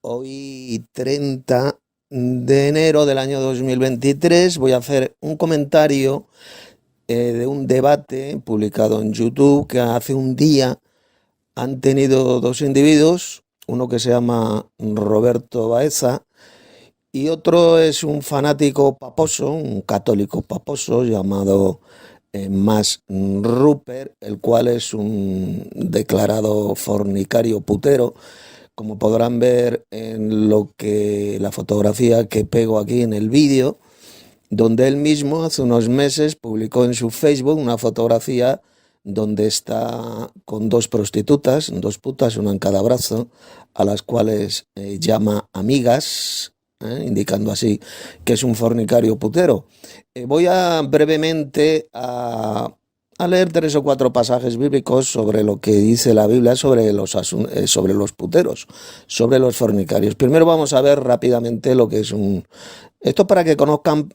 Hoy 30 de enero del año 2023 voy a hacer un comentario de un debate publicado en YouTube que hace un día han tenido dos individuos, uno que se llama Roberto Baeza y otro es un fanático paposo, un católico paposo llamado Mas Rupert, el cual es un declarado fornicario putero, como podrán ver en la fotografía que pego aquí en el vídeo, donde él mismo hace unos meses publicó en su Facebook una fotografía donde está con dos prostitutas, dos putas, una en cada brazo, a las cuales llama amigas, indicando así que es un fornicario putero. Voy a brevemente a leer tres o cuatro pasajes bíblicos sobre lo que dice la Biblia sobre sobre los puteros, sobre los fornicarios. Primero vamos a ver rápidamente lo que es esto para que conozcan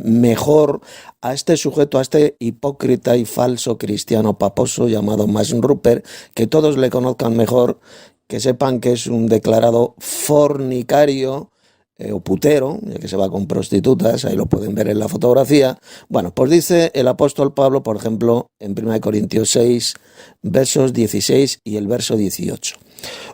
mejor a este sujeto, a este hipócrita y falso cristiano paposo llamado Mas Rupert, que todos le conozcan mejor, que sepan que es un declarado fornicario o putero, ya que se va con prostitutas, ahí lo pueden ver en la fotografía. Bueno, pues dice el apóstol Pablo, por ejemplo, en 1 Corintios 6, versos 16 y el verso 18.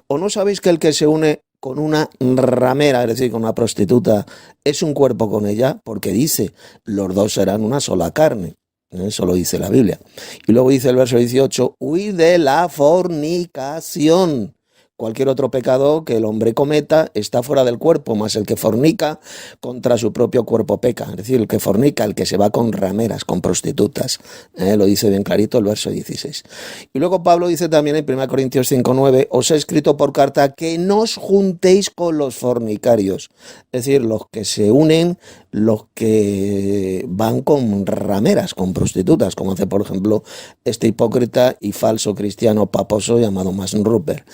¿O no sabéis que el que se une con una ramera, es decir, con una prostituta, es un cuerpo con ella? Porque dice, los dos serán una sola carne. Eso lo dice la Biblia. Y luego dice el verso 18, huid de la fornicación. Cualquier otro pecado que el hombre cometa está fuera del cuerpo, más el que fornica contra su propio cuerpo peca. Es decir, el que fornica, el que se va con rameras, con prostitutas. Lo dice bien clarito el verso 16. Y luego Pablo dice también en 1 Corintios 5:9, os he escrito por carta que no os juntéis con los fornicarios. Es decir, los que se unen, los que van con rameras, con prostitutas, como hace por ejemplo este hipócrita y falso cristiano paposo llamado Mas Rupert.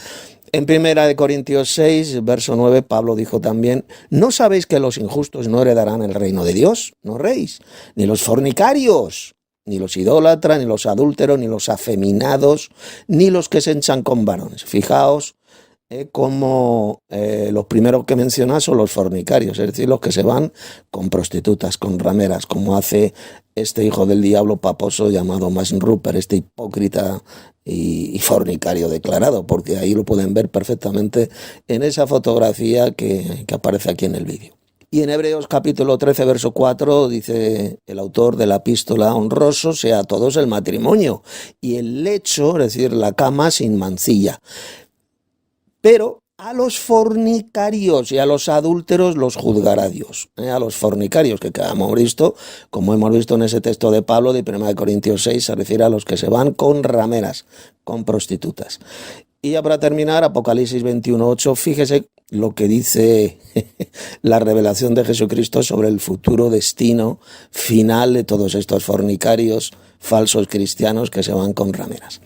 En 1 Corintios 6, verso 9, Pablo dijo también, ¿no sabéis que los injustos no heredarán el reino de Dios? No reís, ni los fornicarios, ni los idólatras, ni los adúlteros, ni los afeminados, ni los que se enchan con varones. Fijaos como los primeros que menciona son los fornicarios, es decir, los que se van con prostitutas, con rameras, como hace este hijo del diablo paposo llamado Mas Rupert, este hipócrita y fornicario declarado, porque ahí lo pueden ver perfectamente en esa fotografía que aparece aquí en el vídeo. Y en Hebreos capítulo 13, verso 4, dice el autor de la epístola, honroso sea a todos el matrimonio y el lecho, es decir, la cama sin mancilla. Pero a los fornicarios y a los adúlteros los juzgará Dios. A los fornicarios, que hemos visto, como hemos visto en ese texto de Pablo de 1 Corintios 6, se refiere a los que se van con rameras, con prostitutas. Y ya para terminar, Apocalipsis 21:8, fíjese lo que dice la revelación de Jesucristo sobre el futuro destino final de todos estos fornicarios, falsos cristianos que se van con rameras.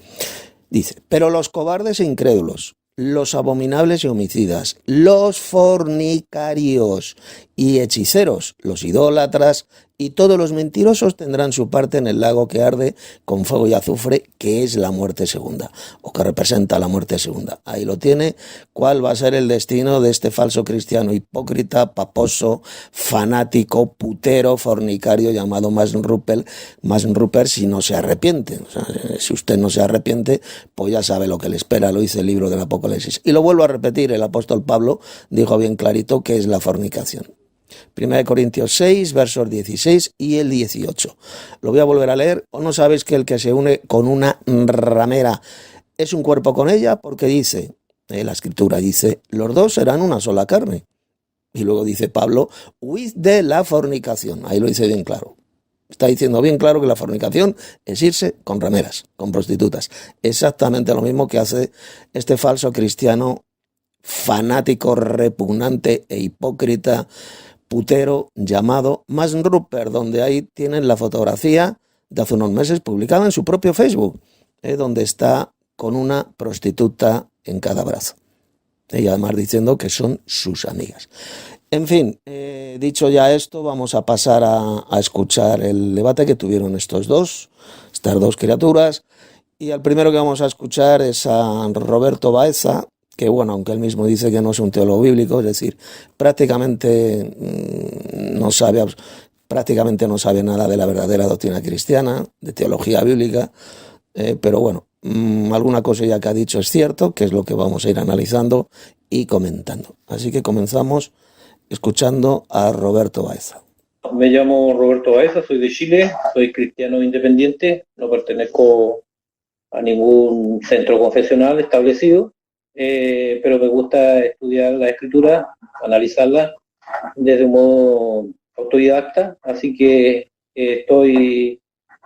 Dice, pero los cobardes e incrédulos, los abominables y homicidas, los fornicarios y hechiceros, los idólatras y todos los mentirosos tendrán su parte en el lago que arde con fuego y azufre, que es la muerte segunda, o que representa la muerte segunda. Ahí lo tiene, cuál va a ser el destino de este falso cristiano hipócrita, paposo, fanático, putero, fornicario llamado Mas Rupert, si no se arrepiente. O sea, si usted no se arrepiente, pues ya sabe lo que le espera, lo dice el libro del Apocalipsis. Y lo vuelvo a repetir, el apóstol Pablo dijo bien clarito que es la fornicación. 1 Corintios 6, versos 16 y el 18. Lo voy a volver a leer. ¿O no sabes que el que se une con una ramera es un cuerpo con ella? Porque dice, la escritura dice, los dos serán una sola carne. Y luego dice Pablo, huid de la fornicación. Ahí lo dice bien claro. Está diciendo bien claro que la fornicación es irse con rameras, con prostitutas. Exactamente lo mismo que hace este falso cristiano fanático, repugnante e hipócrita putero llamado Mas Rupert, donde ahí tienen la fotografía de hace unos meses publicada en su propio Facebook, donde está con una prostituta en cada brazo. Y además diciendo que son sus amigas. En fin, dicho ya esto, vamos a pasar a escuchar el debate que tuvieron estas dos criaturas. Y al primero que vamos a escuchar es a Roberto Baeza, que bueno, aunque él mismo dice que no es un teólogo bíblico, es decir, prácticamente prácticamente no sabe nada de la verdadera doctrina cristiana, de teología bíblica, pero bueno, alguna cosa ya que ha dicho es cierto, que es lo que vamos a ir analizando y comentando. Así que comenzamos escuchando a Roberto Baeza. Me llamo Roberto Baeza, soy de Chile, soy cristiano independiente, no pertenezco a ningún centro confesional establecido, pero me gusta estudiar la escritura, analizarla desde un modo autodidacta, así que estoy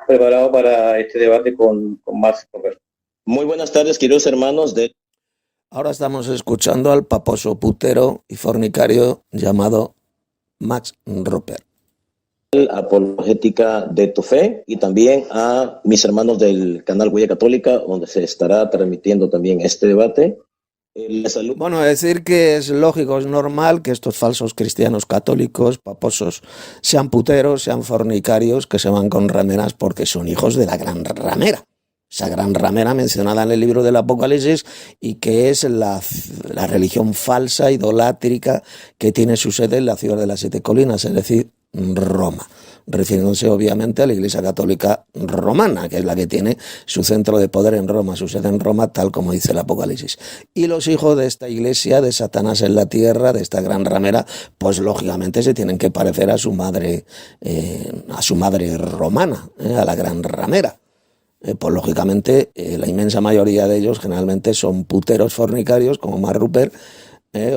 preparado para este debate con Max Roper. Muy buenas tardes, queridos hermanos. Ahora estamos escuchando al paposo putero y fornicario llamado Max Roper. Apologética de tu fe, y también a mis hermanos del canal Huella Católica, donde se estará transmitiendo también este debate. Bueno, decir que es lógico, es normal que estos falsos cristianos católicos, paposos, sean puteros, sean fornicarios, que se van con rameras porque son hijos de la gran ramera. Esa gran ramera mencionada en el libro del Apocalipsis y que es la religión falsa, idolátrica, que tiene su sede en la ciudad de las siete colinas, es decir, Roma, refiriéndose obviamente a la Iglesia Católica Romana, que es la que tiene su centro de poder en Roma, su sede en Roma, tal como dice el Apocalipsis. Y los hijos de esta iglesia, de Satanás en la tierra, de esta gran ramera, pues lógicamente se tienen que parecer a su madre romana, a la gran ramera. Pues lógicamente la inmensa mayoría de ellos generalmente son puteros fornicarios como Max Roper,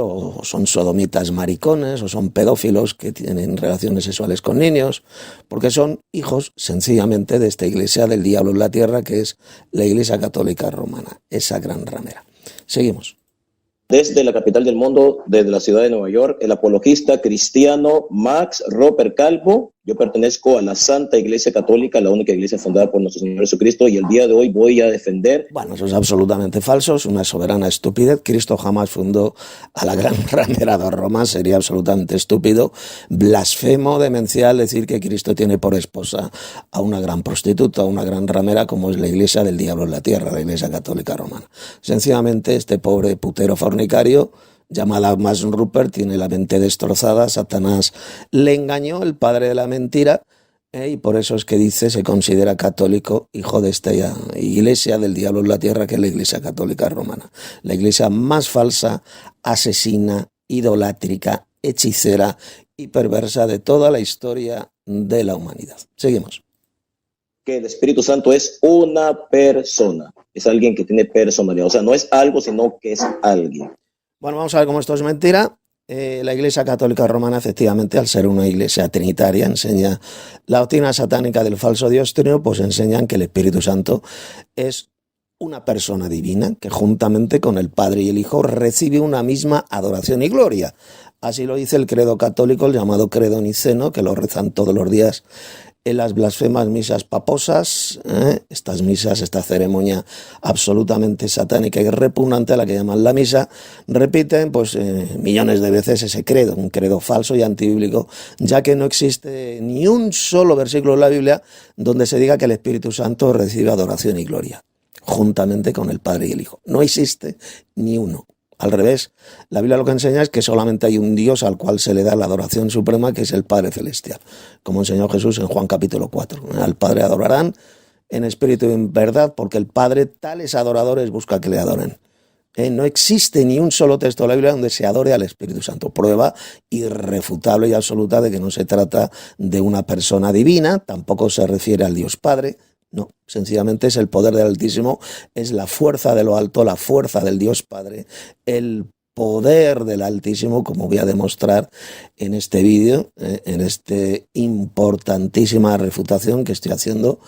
o son sodomitas maricones, o son pedófilos que tienen relaciones sexuales con niños, porque son hijos sencillamente de esta iglesia del diablo en la tierra, que es la Iglesia Católica Romana, esa gran ramera. Seguimos. Desde la capital del mundo, desde la ciudad de Nueva York, el apologista cristiano Max Roper Calvo. Yo pertenezco a la Santa Iglesia Católica, la única iglesia fundada por nuestro Señor Jesucristo, y el día de hoy voy a defender... Bueno, eso es absolutamente falso, es una soberana estupidez. Cristo jamás fundó a la gran ramera de Roma, sería absolutamente estúpido, blasfemo, demencial decir que Cristo tiene por esposa a una gran prostituta, a una gran ramera, como es la iglesia del diablo en la tierra, la Iglesia Católica Romana. Sencillamente, este pobre putero fornicario, llamada Max Roper, tiene la mente destrozada. Satanás le engañó, el padre de la mentira, y por eso es que dice, se considera católico, hijo de esta iglesia del diablo en la tierra, que es la Iglesia Católica Romana, la iglesia más falsa, asesina, idolátrica, hechicera y perversa de toda la historia de la humanidad. Seguimos. Que el Espíritu Santo es una persona, es alguien que tiene personalidad, o sea, no es algo, sino que es alguien. Bueno, vamos a ver cómo esto es mentira. La Iglesia Católica Romana, efectivamente, al ser una iglesia trinitaria, enseña la doctrina satánica del falso Dios trino, pues enseñan que el Espíritu Santo es una persona divina que juntamente con el Padre y el Hijo recibe una misma adoración y gloria. Así lo dice el credo católico, el llamado credo niceno, que lo rezan todos los días en las blasfemas misas paposas, estas misas, esta ceremonia absolutamente satánica y repugnante a la que llaman la misa, repiten pues millones de veces ese credo, un credo falso y antibíblico, ya que no existe ni un solo versículo en la Biblia donde se diga que el Espíritu Santo recibe adoración y gloria, juntamente con el Padre y el Hijo. No existe ni uno. Al revés, la Biblia lo que enseña es que solamente hay un Dios al cual se le da la adoración suprema, que es el Padre Celestial, como enseñó Jesús en Juan capítulo 4. Al Padre adorarán en espíritu y en verdad, porque el Padre tales adoradores busca que le adoren. No existe ni un solo texto de la Biblia donde se adore al Espíritu Santo. Prueba irrefutable y absoluta de que no se trata de una persona divina, tampoco se refiere al Dios Padre. No, sencillamente es el poder del Altísimo, es la fuerza de lo alto, la fuerza del Dios Padre, el poder del Altísimo, como voy a demostrar en este vídeo, en esta importantísima refutación que estoy haciendo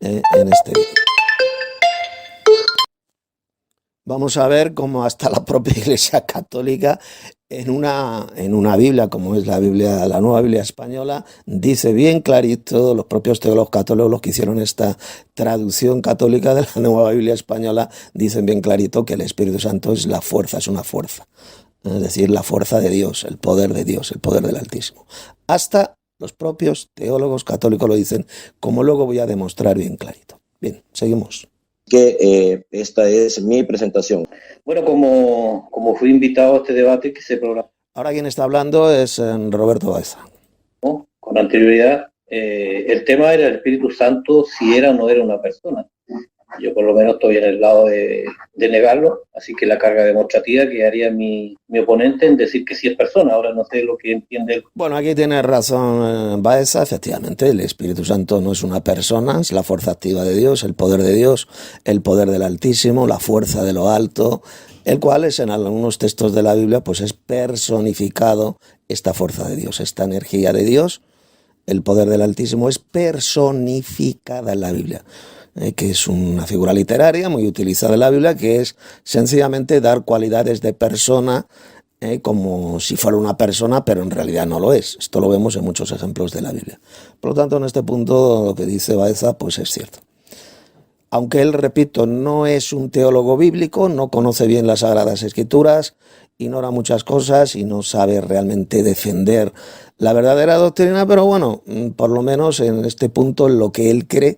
en este vídeo. Vamos a ver cómo hasta la propia Iglesia Católica en una Biblia, como es la Biblia, la Nueva Biblia Española, dice bien clarito, los propios teólogos católicos, los que hicieron esta traducción católica de la Nueva Biblia Española, dicen bien clarito que el Espíritu Santo es la fuerza, es una fuerza. Es decir, la fuerza de Dios, el poder de Dios, el poder del Altísimo. Hasta los propios teólogos católicos lo dicen, como luego voy a demostrar bien clarito. Bien, seguimos. que esta es mi presentación. Bueno, como fui invitado a este debate que se programó Ahora quien está hablando es Roberto Baeza. con anterioridad, el tema era el Espíritu Santo, si era o no era una persona. Yo por lo menos estoy en el lado de negarlo, así que la carga demostrativa que haría mi oponente en decir que sí es persona. Ahora no sé lo que entiende. Bueno, aquí tiene razón Baeza, efectivamente, el Espíritu Santo no es una persona, es la fuerza activa de Dios, el poder de Dios, el poder del Altísimo, la fuerza de lo alto, el cual es en algunos textos de la Biblia, pues es personificado esta fuerza de Dios, esta energía de Dios, el poder del Altísimo es personificada en la Biblia. Que es una figura literaria muy utilizada en la Biblia, que es sencillamente dar cualidades de persona como si fuera una persona, pero en realidad no lo es. Esto lo vemos en muchos ejemplos de la Biblia. Por lo tanto, en este punto lo que dice Baeza pues es cierto. Aunque él, repito, no es un teólogo bíblico, no conoce bien las Sagradas Escrituras, ignora muchas cosas y no sabe realmente defender la verdadera doctrina, pero bueno, por lo menos en este punto lo que él cree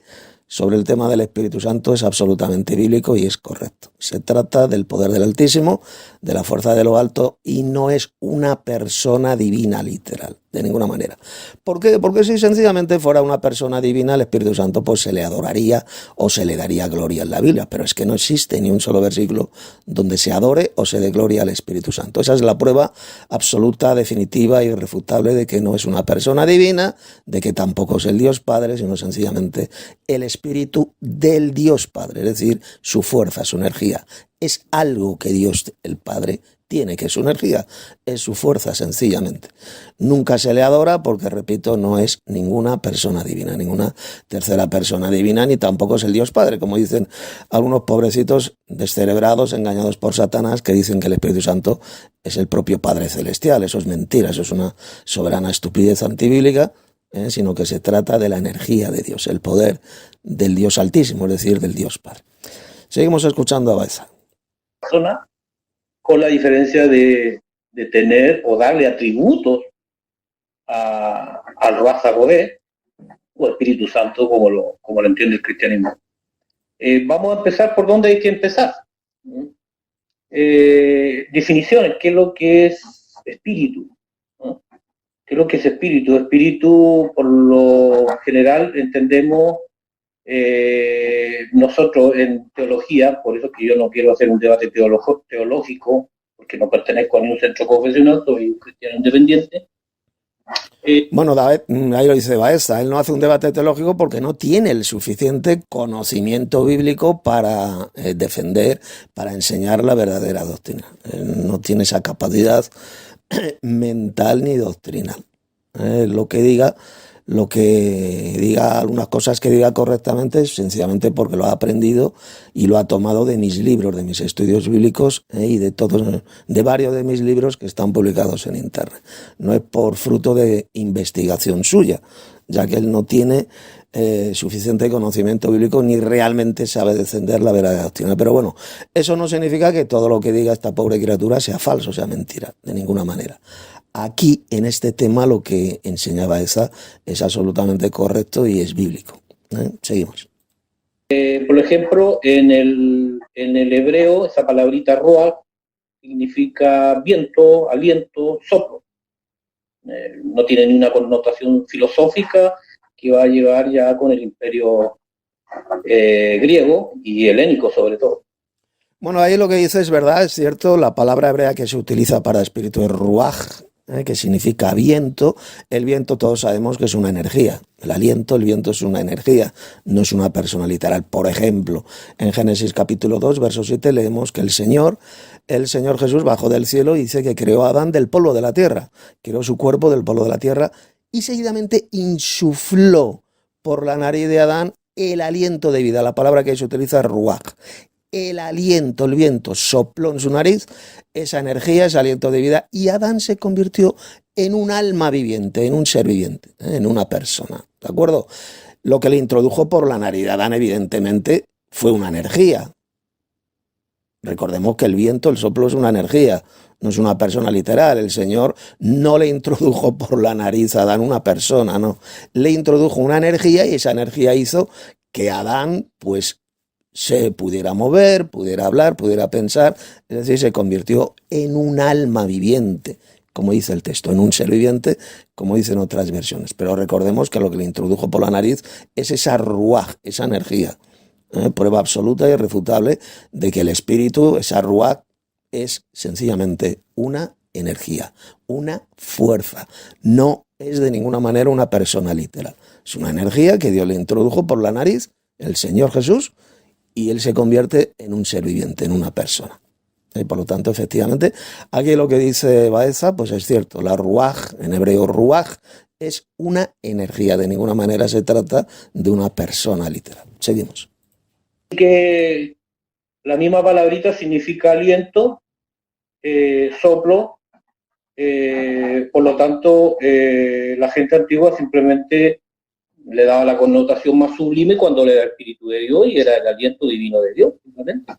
sobre el tema del Espíritu Santo es absolutamente bíblico y es correcto. Se trata del poder del Altísimo, de la fuerza de lo alto, y no es una persona divina literal, de ninguna manera. ¿Por qué? Porque si sencillamente fuera una persona divina, el Espíritu Santo pues se le adoraría o se le daría gloria en la Biblia, pero es que no existe ni un solo versículo donde se adore o se dé gloria al Espíritu Santo. Esa es la prueba absoluta, definitiva e irrefutable de que no es una persona divina, de que tampoco es el Dios Padre, sino sencillamente el Espíritu del Dios Padre, es decir, su fuerza, su energía. Es algo que Dios, el Padre, tiene, que es su energía, es su fuerza, sencillamente. Nunca se le adora porque, repito, no es ninguna persona divina, ninguna tercera persona divina, ni tampoco es el Dios Padre, como dicen algunos pobrecitos descerebrados, engañados por Satanás, que dicen que el Espíritu Santo es el propio Padre Celestial. Eso es mentira, eso es una soberana estupidez antibíblica, sino que se trata de la energía de Dios, el poder del Dios Altísimo, es decir, del Dios Padre. Seguimos escuchando a Baeza. Persona, con la diferencia de tener o darle atributos al Ruach HaKodesh o Espíritu Santo, como lo entiende el cristianismo. Vamos a empezar por dónde hay que empezar. Definiciones, ¿qué es lo que es espíritu? ¿Qué es lo que es espíritu? Espíritu, por lo general, entendemos nosotros en teología, por eso que yo no quiero hacer un debate teológico, porque no pertenezco a ningún centro confesional, soy un cristiano independiente. Bueno, David, ahí lo dice Baeza, él no hace un debate teológico porque no tiene el suficiente conocimiento bíblico para defender, para enseñar la verdadera doctrina. Él no tiene esa capacidad mental ni doctrinal. Lo que diga, algunas cosas que diga correctamente, sencillamente porque lo ha aprendido y lo ha tomado de mis libros, de mis estudios bíblicos y de varios de mis libros que están publicados en internet. No es por fruto de investigación suya, ya que él no tiene suficiente conocimiento bíblico ni realmente sabe defender la verdadera doctrina. Pero bueno, eso no significa que todo lo que diga esta pobre criatura sea falso, sea mentira, de ninguna manera. Aquí, en este tema, lo que enseñaba Baeza es absolutamente correcto y es bíblico. Seguimos. Por ejemplo, en el hebreo, esa palabrita ruach significa viento, aliento, soplo. No tiene ni una connotación filosófica que va a llevar ya con el imperio griego y helénico sobre todo. Bueno, ahí lo que dice es verdad, es cierto, la palabra hebrea que se utiliza para espíritu es ruach, que significa viento. El viento todos sabemos que es una energía. El viento es una energía, no es una persona literal. Por ejemplo, en Génesis capítulo 2, verso 7, leemos que el Señor Jesús bajó del cielo y dice que creó a Adán del polvo de la tierra, creó su cuerpo del polvo de la tierra y seguidamente insufló por la nariz de Adán el aliento de vida. La palabra que se utiliza es ruach. El aliento, el viento sopló en su nariz, esa energía, ese aliento de vida, y Adán se convirtió en un alma viviente, en un ser viviente, en una persona, ¿de acuerdo? Lo que le introdujo por la nariz de Adán, evidentemente, fue una energía. Recordemos que el viento, el soplo es una energía, no es una persona literal. El Señor no le introdujo por la nariz a Adán una persona, no. Le introdujo una energía y esa energía hizo que Adán, pues, se pudiera mover, pudiera hablar, pudiera pensar, es decir, se convirtió en un alma viviente, como dice el texto, en un ser viviente, como dicen otras versiones. Pero recordemos que lo que le introdujo por la nariz es esa ruaj, esa energía, prueba absoluta y irrefutable de que el espíritu, esa ruaj, es sencillamente una energía, una fuerza, no es de ninguna manera una persona literal. Es una energía que Dios le introdujo por la nariz, el Señor Jesús, y él se convierte en un ser viviente, en una persona. Y por lo tanto, efectivamente, aquí lo que dice Baeza, pues es cierto, la ruaj, en hebreo ruaj, es una energía, de ninguna manera se trata de una persona literal. Seguimos. Que la misma palabrita significa aliento, soplo, por lo tanto, la gente antigua simplemente le daba la connotación más sublime cuando le da el Espíritu de Dios y era el aliento divino de Dios, simplemente.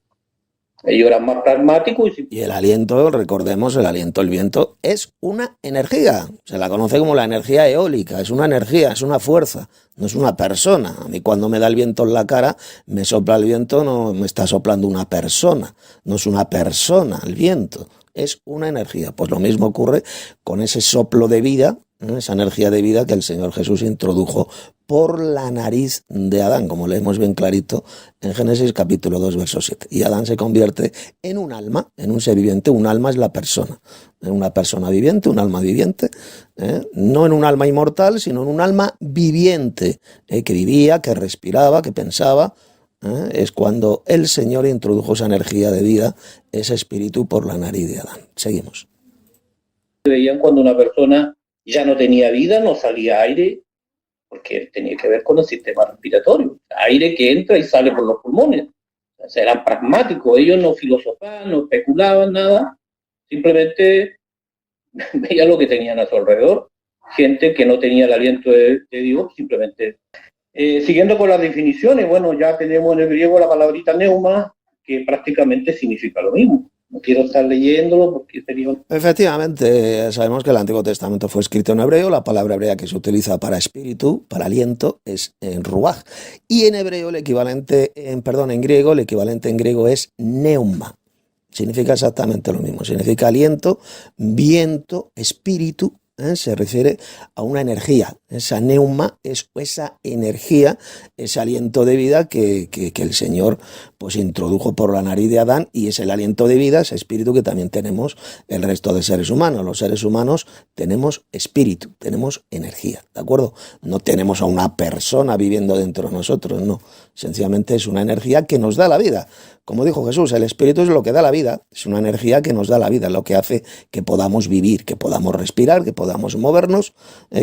Ellos eran más pragmáticos. Y el aliento, recordemos, el aliento, el viento, es una energía. Se la conoce como la energía eólica. Es una energía, es una fuerza, no es una persona. A mí cuando me da el viento en la cara, me sopla el viento, no me está soplando una persona. No es una persona el viento, es una energía. Pues lo mismo ocurre con ese soplo de vida, esa energía de vida que el Señor Jesús introdujo por la nariz de Adán, como leemos bien clarito en Génesis capítulo 2, verso 7. Y Adán se convierte en un alma, en un ser viviente. Un alma es la persona, en una persona viviente, un alma viviente, no en un alma inmortal, sino en un alma viviente, que vivía, que respiraba, que pensaba. Es cuando el Señor introdujo esa energía de vida, ese espíritu por la nariz de Adán. Seguimos. Veían cuando una persona ya no tenía vida, no salía aire, porque tenía que ver con el sistema respiratorio, aire que entra y sale por los pulmones. O sea, eran pragmáticos, ellos no filosofaban, no especulaban nada, simplemente veían lo que tenían a su alrededor, gente que no tenía el aliento de Dios, simplemente. Siguiendo con las definiciones, bueno, ya tenemos en el griego la palabrita neuma, que prácticamente significa lo mismo. No quiero estar leyéndolo porque sería... Efectivamente, sabemos que el Antiguo Testamento fue escrito en hebreo. La palabra hebrea que se utiliza para espíritu, para aliento, es en ruaj. Y en hebreo el equivalente, en griego, el equivalente en griego es neuma. Significa exactamente lo mismo. Significa aliento, viento, espíritu. Se refiere a una energía. Esa neuma es esa energía, ese aliento de vida que el Señor pues introdujo por la nariz de Adán, y es el aliento de vida, ese espíritu que también tenemos el resto de seres humanos. Los seres humanos tenemos espíritu, tenemos energía, ¿de acuerdo? No tenemos a una persona viviendo dentro de nosotros, no. Sencillamente es una energía que nos da la vida. Como dijo Jesús, el espíritu es lo que da la vida, es una energía que nos da la vida, lo que hace que podamos vivir, que podamos respirar, que podamos movernos,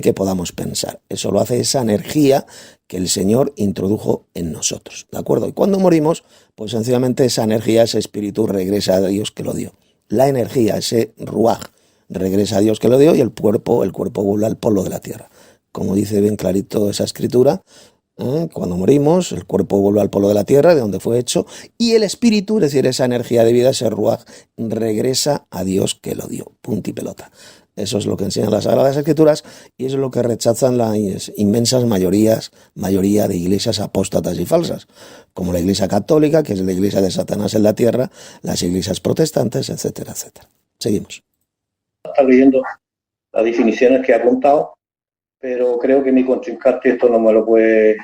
que podamos pensar. Eso lo hace esa energía que el Señor introdujo en nosotros, ¿de acuerdo? Y cuando morimos, pues sencillamente esa energía, ese espíritu regresa a Dios que lo dio. La energía, ese ruaj, regresa a Dios que lo dio, y el cuerpo vuelve al polvo de la tierra. Como dice bien clarito esa escritura, cuando morimos, el cuerpo vuelve al polvo de la tierra, de donde fue hecho, y el espíritu, es decir, esa energía de vida, ese ruaj, regresa a Dios que lo dio. Punto y pelota. Eso es lo que enseñan las Sagradas Escrituras, y eso es lo que rechazan las inmensas mayoría de iglesias apóstatas y falsas, como la Iglesia Católica, que es la iglesia de Satanás en la tierra, las iglesias protestantes, etcétera, etcétera. Seguimos. Está leyendo las definiciones que he apuntado, pero creo que mi contrincante esto no me lo puede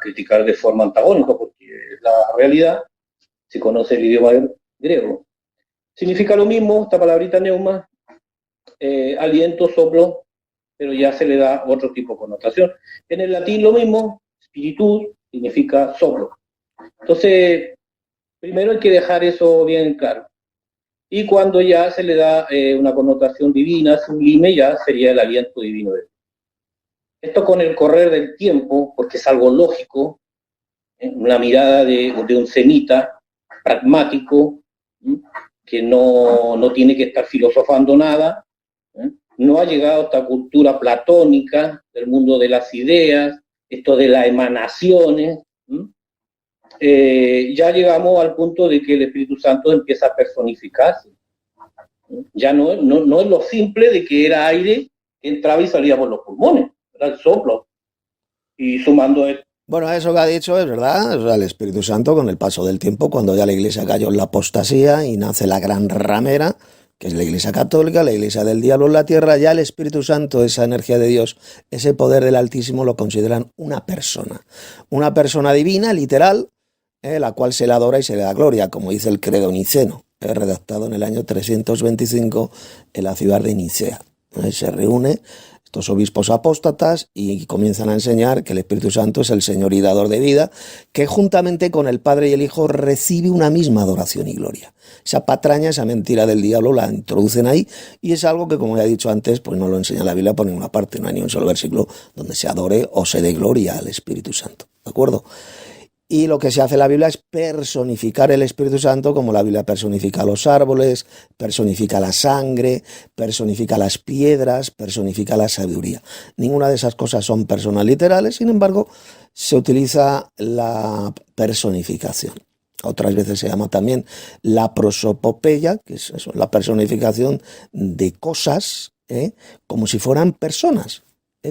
criticar de forma antagónica, porque la realidad, si conoce el idioma griego, significa lo mismo, esta palabrita neuma, aliento, soplo, pero ya se le da otro tipo de connotación. En el latín lo mismo, spiritus, significa soplo. Entonces, primero hay que dejar eso bien claro. Y cuando ya se le da una connotación divina, sublime, ya sería el aliento divino de Dios. Esto con el correr del tiempo, porque es algo lógico, una mirada de un semita pragmático, que no tiene que estar filosofando nada, no ha llegado a esta cultura platónica del mundo de las ideas, esto de las emanaciones. Ya llegamos al punto de que el Espíritu Santo empieza a personificarse. Ya no es lo simple de que era aire que entraba y salía por los pulmones, era el soplo. Y sumando Bueno, eso que ha dicho es verdad. O sea, el Espíritu Santo, con el paso del tiempo, cuando ya la Iglesia cayó en la apostasía y nace la gran ramera, que es la Iglesia católica, la Iglesia del diablo en la tierra, ya el Espíritu Santo, esa energía de Dios, ese poder del Altísimo, lo consideran una persona divina, literal, la cual se le adora y se le da gloria, como dice el credo niceno, redactado en el año 325 en la ciudad de Nicea. Se reúne estos obispos apóstatas y comienzan a enseñar que el Espíritu Santo es el Señor y dador de vida, que juntamente con el Padre y el Hijo recibe una misma adoración y gloria. Esa patraña, esa mentira del diablo la introducen ahí, y es algo que, como ya he dicho antes, pues no lo enseña la Biblia por ninguna parte. No hay ni un solo versículo donde se adore o se dé gloria al Espíritu Santo. ¿De acuerdo? Y lo que se hace en la Biblia es personificar el Espíritu Santo, como la Biblia personifica los árboles, personifica la sangre, personifica las piedras, personifica la sabiduría. Ninguna de esas cosas son personas literales, sin embargo, se utiliza la personificación. Otras veces se llama también la prosopopeya, que es eso, la personificación de cosas, como si fueran personas.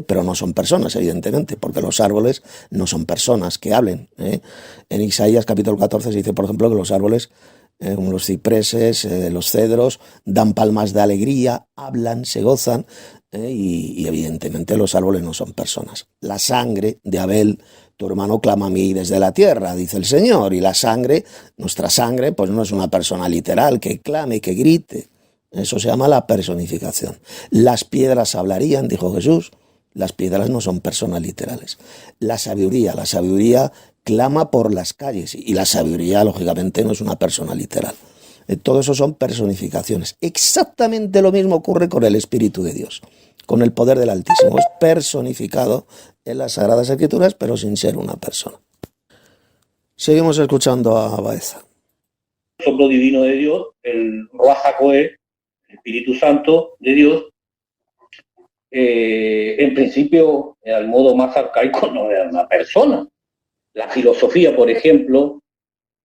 Pero no son personas, evidentemente, porque los árboles no son personas que hablen. En Isaías capítulo 14 se dice, por ejemplo, que los árboles, como los cipreses, los cedros, dan palmas de alegría, hablan, se gozan, y evidentemente los árboles no son personas. La sangre de Abel, tu hermano, clama a mí desde la tierra, dice el Señor, y la sangre, nuestra sangre, pues no es una persona literal que clame, que grite. Eso se llama la personificación. Las piedras hablarían, dijo Jesús. Las piedras no son personas literales. La sabiduría clama por las calles, y la sabiduría, lógicamente, no es una persona literal. Todo eso son personificaciones. Exactamente lo mismo ocurre con el Espíritu de Dios, con el poder del Altísimo. Es personificado en las Sagradas Escrituras, pero sin ser una persona. Seguimos escuchando a Baeza. El soplo divino de Dios, el Ruach HaKodesh, el Espíritu Santo de Dios, en principio, al modo más arcaico, no era una persona. La filosofía, por ejemplo,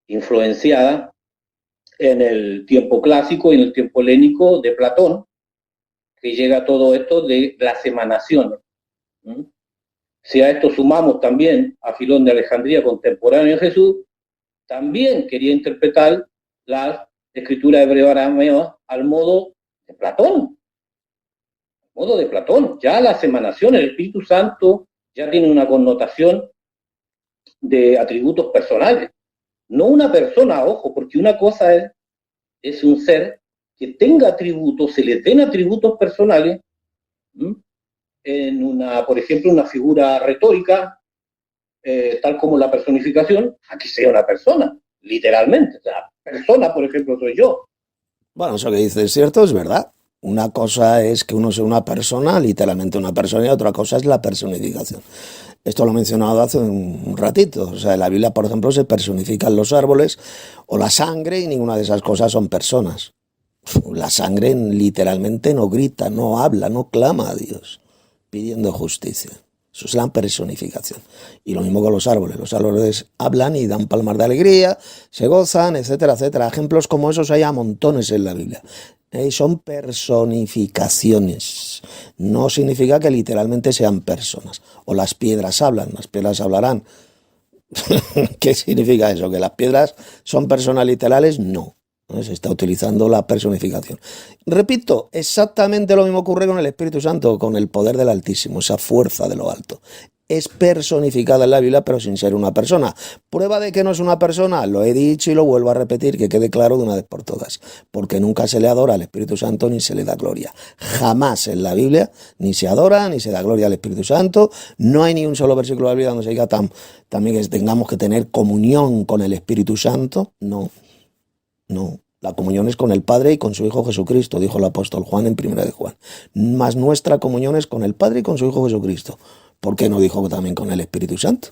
influenciada en el tiempo clásico y en el tiempo helénico de Platón, que llega a todo esto de las emanaciones. Si a esto sumamos también a Filón de Alejandría, contemporáneo de Jesús, también quería interpretar las escrituras hebreo-arameas al modo de Platón. Modo de Platón. Ya las emanaciones del Espíritu Santo ya tienen una connotación de atributos personales. No una persona, ojo, porque una cosa es un ser que tenga atributos, se le den atributos personales, en una, por ejemplo, una figura retórica, tal como la personificación, aquí sea una persona, literalmente. O sea, persona, por ejemplo, soy yo. Bueno, eso que dices es cierto, es verdad. Una cosa es que uno sea una persona, literalmente una persona, y otra cosa es la personificación. Esto lo he mencionado hace un ratito. O sea, en la Biblia, por ejemplo, se personifican los árboles o la sangre, y ninguna de esas cosas son personas. La sangre literalmente no grita, no habla, no clama a Dios pidiendo justicia. Eso es la personificación. Y lo mismo con los árboles. Los árboles hablan y dan palmas de alegría, se gozan, etcétera, etcétera. Ejemplos como esos hay a montones en la Biblia. Son personificaciones. No significa que literalmente sean personas. O las piedras hablan, las piedras hablarán. ¿Qué significa eso? ¿Que las piedras son personas literales? No. Se está utilizando la personificación. Repito, exactamente lo mismo ocurre con el Espíritu Santo, con el poder del Altísimo, esa fuerza de lo alto. Es personificada en la Biblia, pero sin ser una persona. Prueba de que no es una persona, lo he dicho y lo vuelvo a repetir, que quede claro de una vez por todas, porque nunca se le adora al Espíritu Santo ni se le da gloria. Jamás en la Biblia ni se adora ni se da gloria al Espíritu Santo. No hay ni un solo versículo de la Biblia donde se diga también que tengamos que tener comunión con el Espíritu Santo. No. La comunión es con el Padre y con su Hijo Jesucristo, dijo el apóstol Juan en 1 de Juan. Mas nuestra comunión es con el Padre y con su Hijo Jesucristo. ¿Por qué no dijo también con el Espíritu Santo?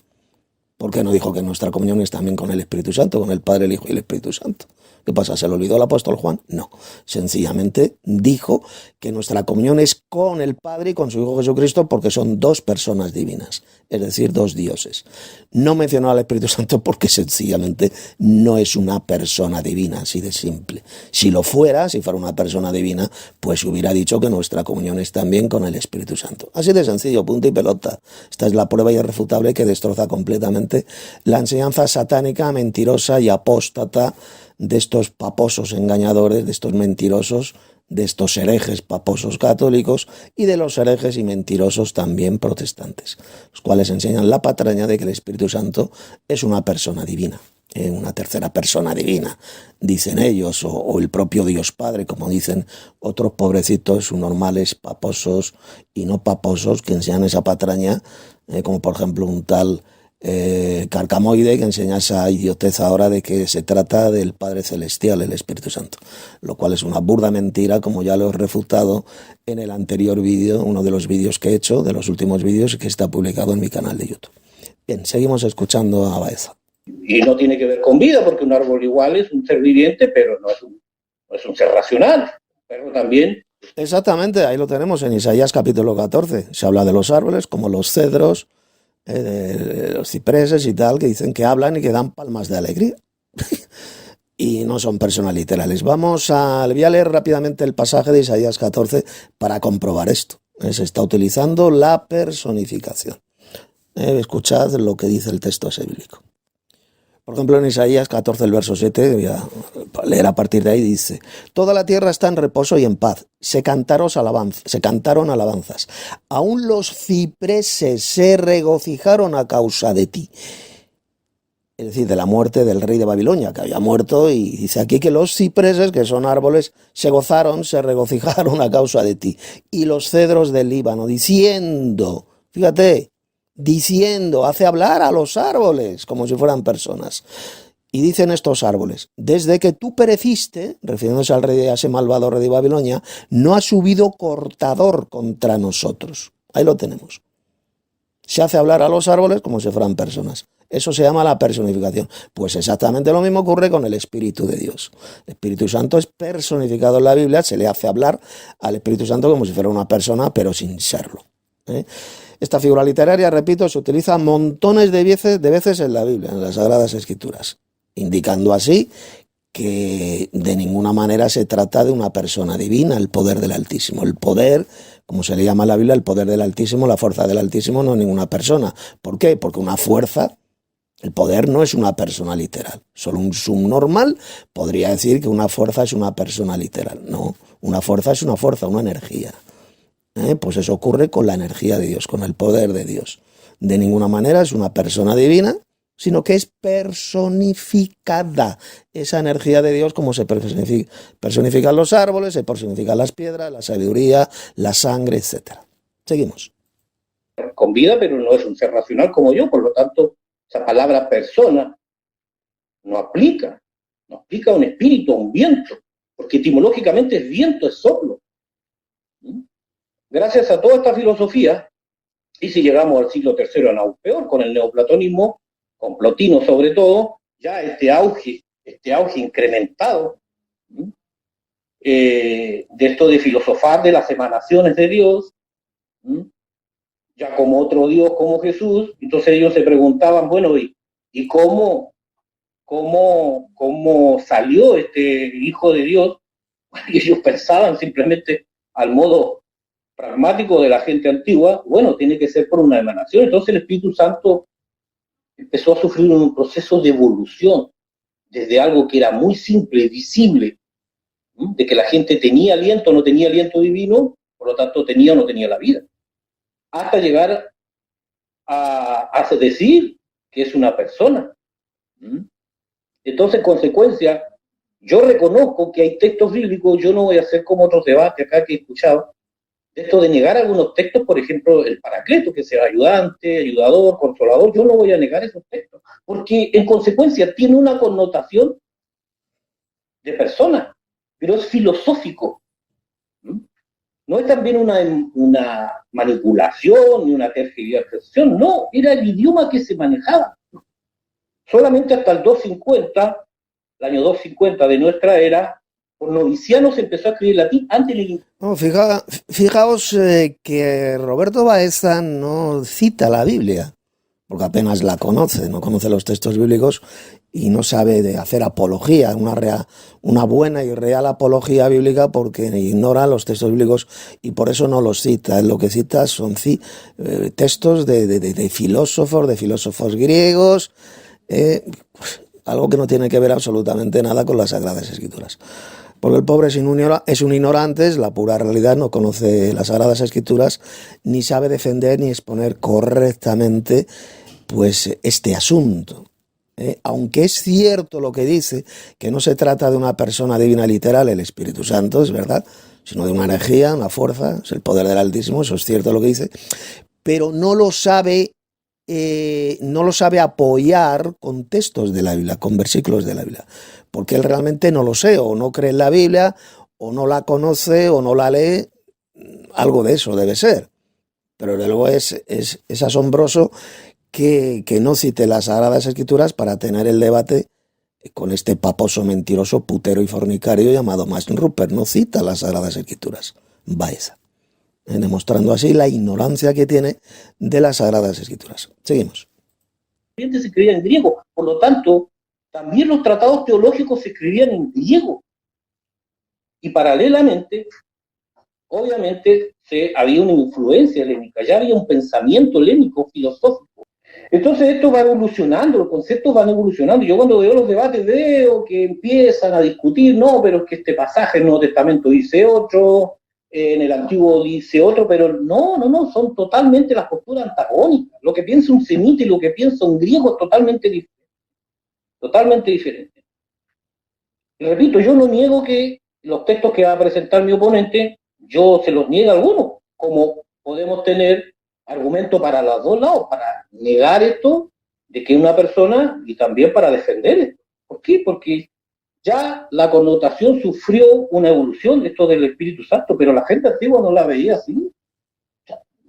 ¿Por qué no dijo que nuestra comunión es también con el Espíritu Santo, con el Padre, el Hijo y el Espíritu Santo? ¿Qué pasa? ¿Se lo olvidó el apóstol Juan? No, sencillamente dijo que nuestra comunión es con el Padre y con su Hijo Jesucristo porque son dos personas divinas, es decir, dos dioses. No mencionó al Espíritu Santo porque sencillamente no es una persona divina, así de simple. Si lo fuera, si fuera una persona divina, pues hubiera dicho que nuestra comunión es también con el Espíritu Santo. Así de sencillo, punto y pelota. Esta es la prueba irrefutable que destroza completamente la enseñanza satánica, mentirosa y apóstata de estos paposos engañadores, de estos mentirosos, de estos herejes paposos católicos y de los herejes y mentirosos también protestantes, los cuales enseñan la patraña de que el Espíritu Santo es una persona divina, una tercera persona divina, dicen ellos, o el propio Dios Padre, como dicen otros pobrecitos normales, paposos y no paposos, que enseñan esa patraña, como por ejemplo un tal Carcamoide, que enseña esa idiotez ahora de que se trata del Padre Celestial, el Espíritu Santo, lo cual es una burda mentira, como ya lo he refutado en el anterior vídeo, uno de los vídeos que he hecho, de los últimos vídeos que está publicado en mi canal de YouTube. Bien, seguimos escuchando a Baeza. Y no tiene que ver con vida, porque un árbol igual es un ser viviente, pero no es un ser racional, pero también... Exactamente, ahí lo tenemos en Isaías capítulo 14, se habla de los árboles como los cedros, de los cipreses y tal, que dicen que hablan y que dan palmas de alegría. Y no son personas literales. Le voy a leer rápidamente el pasaje de Isaías 14 para comprobar esto. Se está utilizando la personificación. Escuchad lo que dice el texto ese bíblico. Por ejemplo, en Isaías 14, el verso 7, voy a leer a partir de ahí, dice: toda la tierra está en reposo y en paz, se cantaron alabanzas, aún los cipreses se regocijaron a causa de ti. Es decir, de la muerte del rey de Babilonia, que había muerto, y dice aquí que los cipreses, que son árboles, se regocijaron a causa de ti. Y los cedros del Líbano, diciendo, fíjate, hace hablar a los árboles como si fueran personas. Y dicen estos árboles: desde que tú pereciste, refiriéndose al rey de ese malvado rey de Babilonia, no ha subido cortador contra nosotros. Ahí lo tenemos. Se hace hablar a los árboles como si fueran personas. Eso se llama la personificación. Pues exactamente lo mismo ocurre con el Espíritu de Dios. El Espíritu Santo es personificado en la Biblia, se le hace hablar al Espíritu Santo como si fuera una persona, pero sin serlo. Esta figura literaria, repito, se utiliza montones de veces en la Biblia, en las Sagradas Escrituras, indicando así que de ninguna manera se trata de una persona divina, el poder del Altísimo. El poder, como se le llama en la Biblia, el poder del Altísimo, la fuerza del Altísimo, no es ninguna persona. ¿Por qué? Porque una fuerza, el poder no es una persona literal. Solo un subnormal podría decir que una fuerza es una persona literal. No, una fuerza es una fuerza, una energía. Pues eso ocurre con la energía de Dios, con el poder de Dios. De ninguna manera es una persona divina, sino que es personificada. Esa energía de Dios, como se personifican los árboles, se personifican las piedras, la sabiduría, la sangre, etc. Seguimos. Con vida, pero no es un ser racional como yo, por lo tanto, esa palabra persona no aplica a un espíritu, a un viento, porque etimológicamente es viento, es soplo. Gracias a toda esta filosofía, y si llegamos al siglo III aún peor, con el neoplatonismo, con Plotino sobre todo, ya este auge incrementado de esto de filosofar de las emanaciones de Dios, ya como otro Dios, como Jesús. Entonces ellos se preguntaban, bueno, ¿y cómo salió este Hijo de Dios? Y ellos pensaban simplemente al modo pragmático de la gente antigua, bueno, tiene que ser por una emanación. Entonces el Espíritu Santo empezó a sufrir un proceso de evolución, desde algo que era muy simple y visible, de que la gente tenía aliento o no tenía aliento divino, por lo tanto tenía o no tenía la vida, hasta llegar a decir que es una persona. Entonces, en consecuencia, yo reconozco que hay textos bíblicos, yo no voy a hacer como otros debates acá que he escuchado, de esto de negar algunos textos, por ejemplo, el Paracleto, que sea ayudante, ayudador, consolador, yo no voy a negar esos textos, porque en consecuencia tiene una connotación de persona, pero es filosófico. No es también una manipulación ni una tergiversación, no, era el idioma que se manejaba. Solamente hasta el 250 el año 250 de nuestra era, por novicianos se empezó a escribir latín antes del... No, fijaos que Roberto Baeza no cita la Biblia, porque apenas la conoce, no conoce los textos bíblicos y no sabe de hacer apología, una buena y real apología bíblica, porque ignora los textos bíblicos y por eso no los cita. Lo que cita son textos de filósofos griegos, algo que no tiene que ver absolutamente nada con las Sagradas Escrituras. Porque el pobre es un ignorante, es la pura realidad, no conoce las Sagradas Escrituras, ni sabe defender ni exponer correctamente pues este asunto. Aunque es cierto lo que dice, que no se trata de una persona divina literal, el Espíritu Santo, es verdad, sino de una energía, una fuerza, es el poder del Altísimo, eso es cierto lo que dice, pero no lo sabe apoyar con textos de la Biblia, con versículos de la Biblia, porque él realmente no lo sé, o no cree en la Biblia, o no la conoce, o no la lee, algo de eso debe ser. Pero de luego es asombroso que no cite las Sagradas Escrituras para tener el debate con este paposo, mentiroso, putero y fornicario llamado Max Rupert. No cita las Sagradas Escrituras, Baeza, demostrando así la ignorancia que tiene de las Sagradas Escrituras. Seguimos. Se escribía en griego, por lo tanto, también los tratados teológicos se escribían en griego. Y paralelamente, obviamente, había una influencia helénica, ya había un pensamiento helénico filosófico. Entonces esto va evolucionando, los conceptos van evolucionando. Yo cuando veo los debates veo que empiezan a discutir, no, pero es que este pasaje en el Nuevo Testamento dice otro, en el Antiguo dice otro, pero no, son totalmente las posturas antagónicas. Lo que piensa un semita y lo que piensa un griego es totalmente diferente. Y repito, yo no niego que los textos que va a presentar mi oponente, yo se los niego a algunos, como podemos tener argumentos para los dos lados, para negar esto de que una persona y también para defender esto. ¿Por qué? Porque ya la connotación sufrió una evolución, esto del Espíritu Santo, pero la gente antigua no la veía así.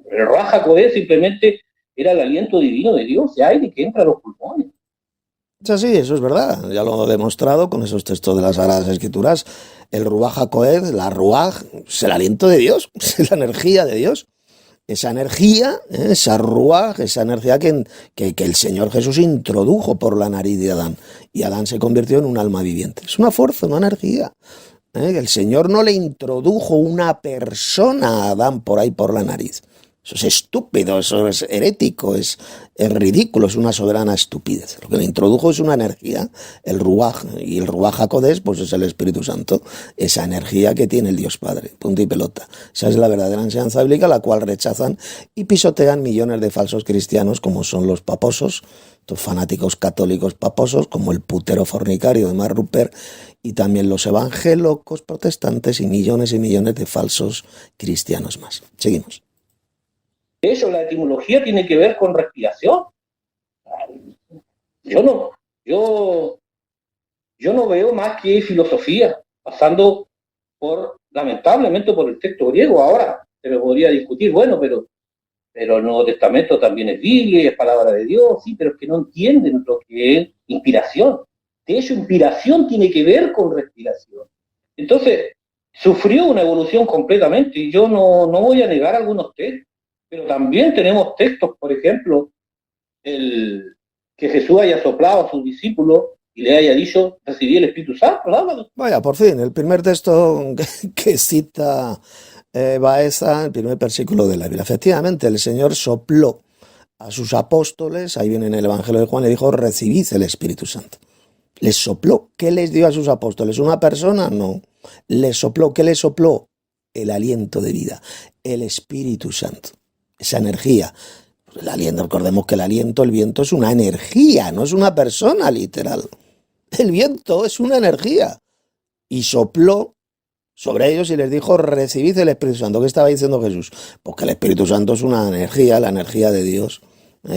El Raja Cohen simplemente era el aliento divino de Dios, y aire que entra a los pulmones. Sí, eso es verdad, ya lo he demostrado con esos textos de las Sagradas Escrituras. El Ruach HaKohen, la Ruach, es el aliento de Dios, es la energía de Dios. Esa energía, esa Ruach, esa energía que el Señor Jesús introdujo por la nariz de Adán, y Adán se convirtió en un alma viviente. Es una fuerza, una energía. El Señor no le introdujo una persona a Adán por ahí por la nariz. Eso es estúpido, eso es herético, es ridículo, es una soberana estupidez. Lo que le introdujo es una energía, el Ruach, y el Ruach HaKodesh, pues es el Espíritu Santo, esa energía que tiene el Dios Padre, punto y pelota. Esa es la verdadera enseñanza bíblica, la cual rechazan y pisotean millones de falsos cristianos, como son los paposos, estos fanáticos católicos paposos, como el putero fornicario de Max Rupert, y también los evangélicos protestantes y millones de falsos cristianos más. Seguimos. De hecho, la etimología tiene que ver con respiración. Yo no veo más que filosofía, pasando lamentablemente por el texto griego. Ahora se me podría discutir, bueno, pero el Nuevo Testamento también es Biblia, es palabra de Dios, sí, pero es que no entienden lo que es inspiración. De hecho, inspiración tiene que ver con respiración. Entonces, sufrió una evolución completamente, y yo no voy a negar algunos textos. Pero también tenemos textos, por ejemplo, que Jesús haya soplado a sus discípulos y le haya dicho, recibí el Espíritu Santo, ¿verdad? Vaya, por fin, el primer texto que cita Baeza, el primer versículo de la Biblia. Efectivamente, el Señor sopló a sus apóstoles, ahí viene en el Evangelio de Juan, le dijo, recibid el Espíritu Santo. Les sopló. ¿Qué les dio a sus apóstoles? ¿Una persona? No. Les sopló. ¿Qué les sopló? El aliento de vida, el Espíritu Santo. Esa energía. El aliento, recordemos que el viento es una energía, no es una persona literal. El viento es una energía. Y sopló sobre ellos y les dijo, recibid el Espíritu Santo. ¿Qué estaba diciendo Jesús? Pues que el Espíritu Santo es una energía, la energía de Dios,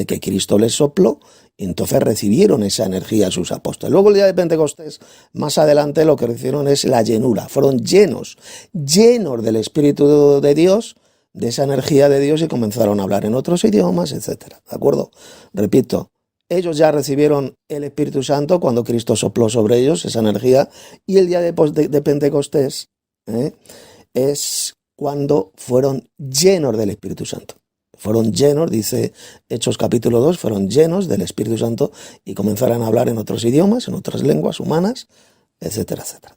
que Cristo les sopló, y entonces recibieron esa energía a sus apóstoles. Luego el día de Pentecostés, más adelante, lo que recibieron es la llenura. Fueron llenos del Espíritu de Dios, de esa energía de Dios, y comenzaron a hablar en otros idiomas, etc. ¿De acuerdo? Repito, Ellos ya recibieron el Espíritu Santo cuando Cristo sopló sobre ellos esa energía, y el día de Pentecostés es cuando fueron llenos del Espíritu Santo. Fueron llenos, dice Hechos capítulo 2, fueron llenos del Espíritu Santo y comenzaron a hablar en otros idiomas, en otras lenguas humanas, etcétera, etcétera.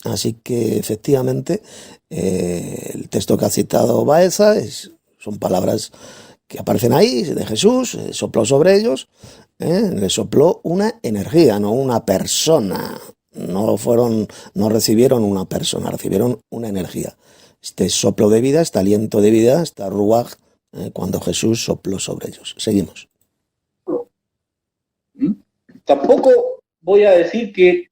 Así que efectivamente el texto que ha citado Baeza son palabras que aparecen ahí de Jesús, sopló sobre ellos, le sopló una energía, no una persona. No recibieron una persona, recibieron una energía. Este soplo de vida, este aliento de vida, esta ruaj, cuando Jesús sopló sobre ellos. Seguimos. Tampoco voy a decir que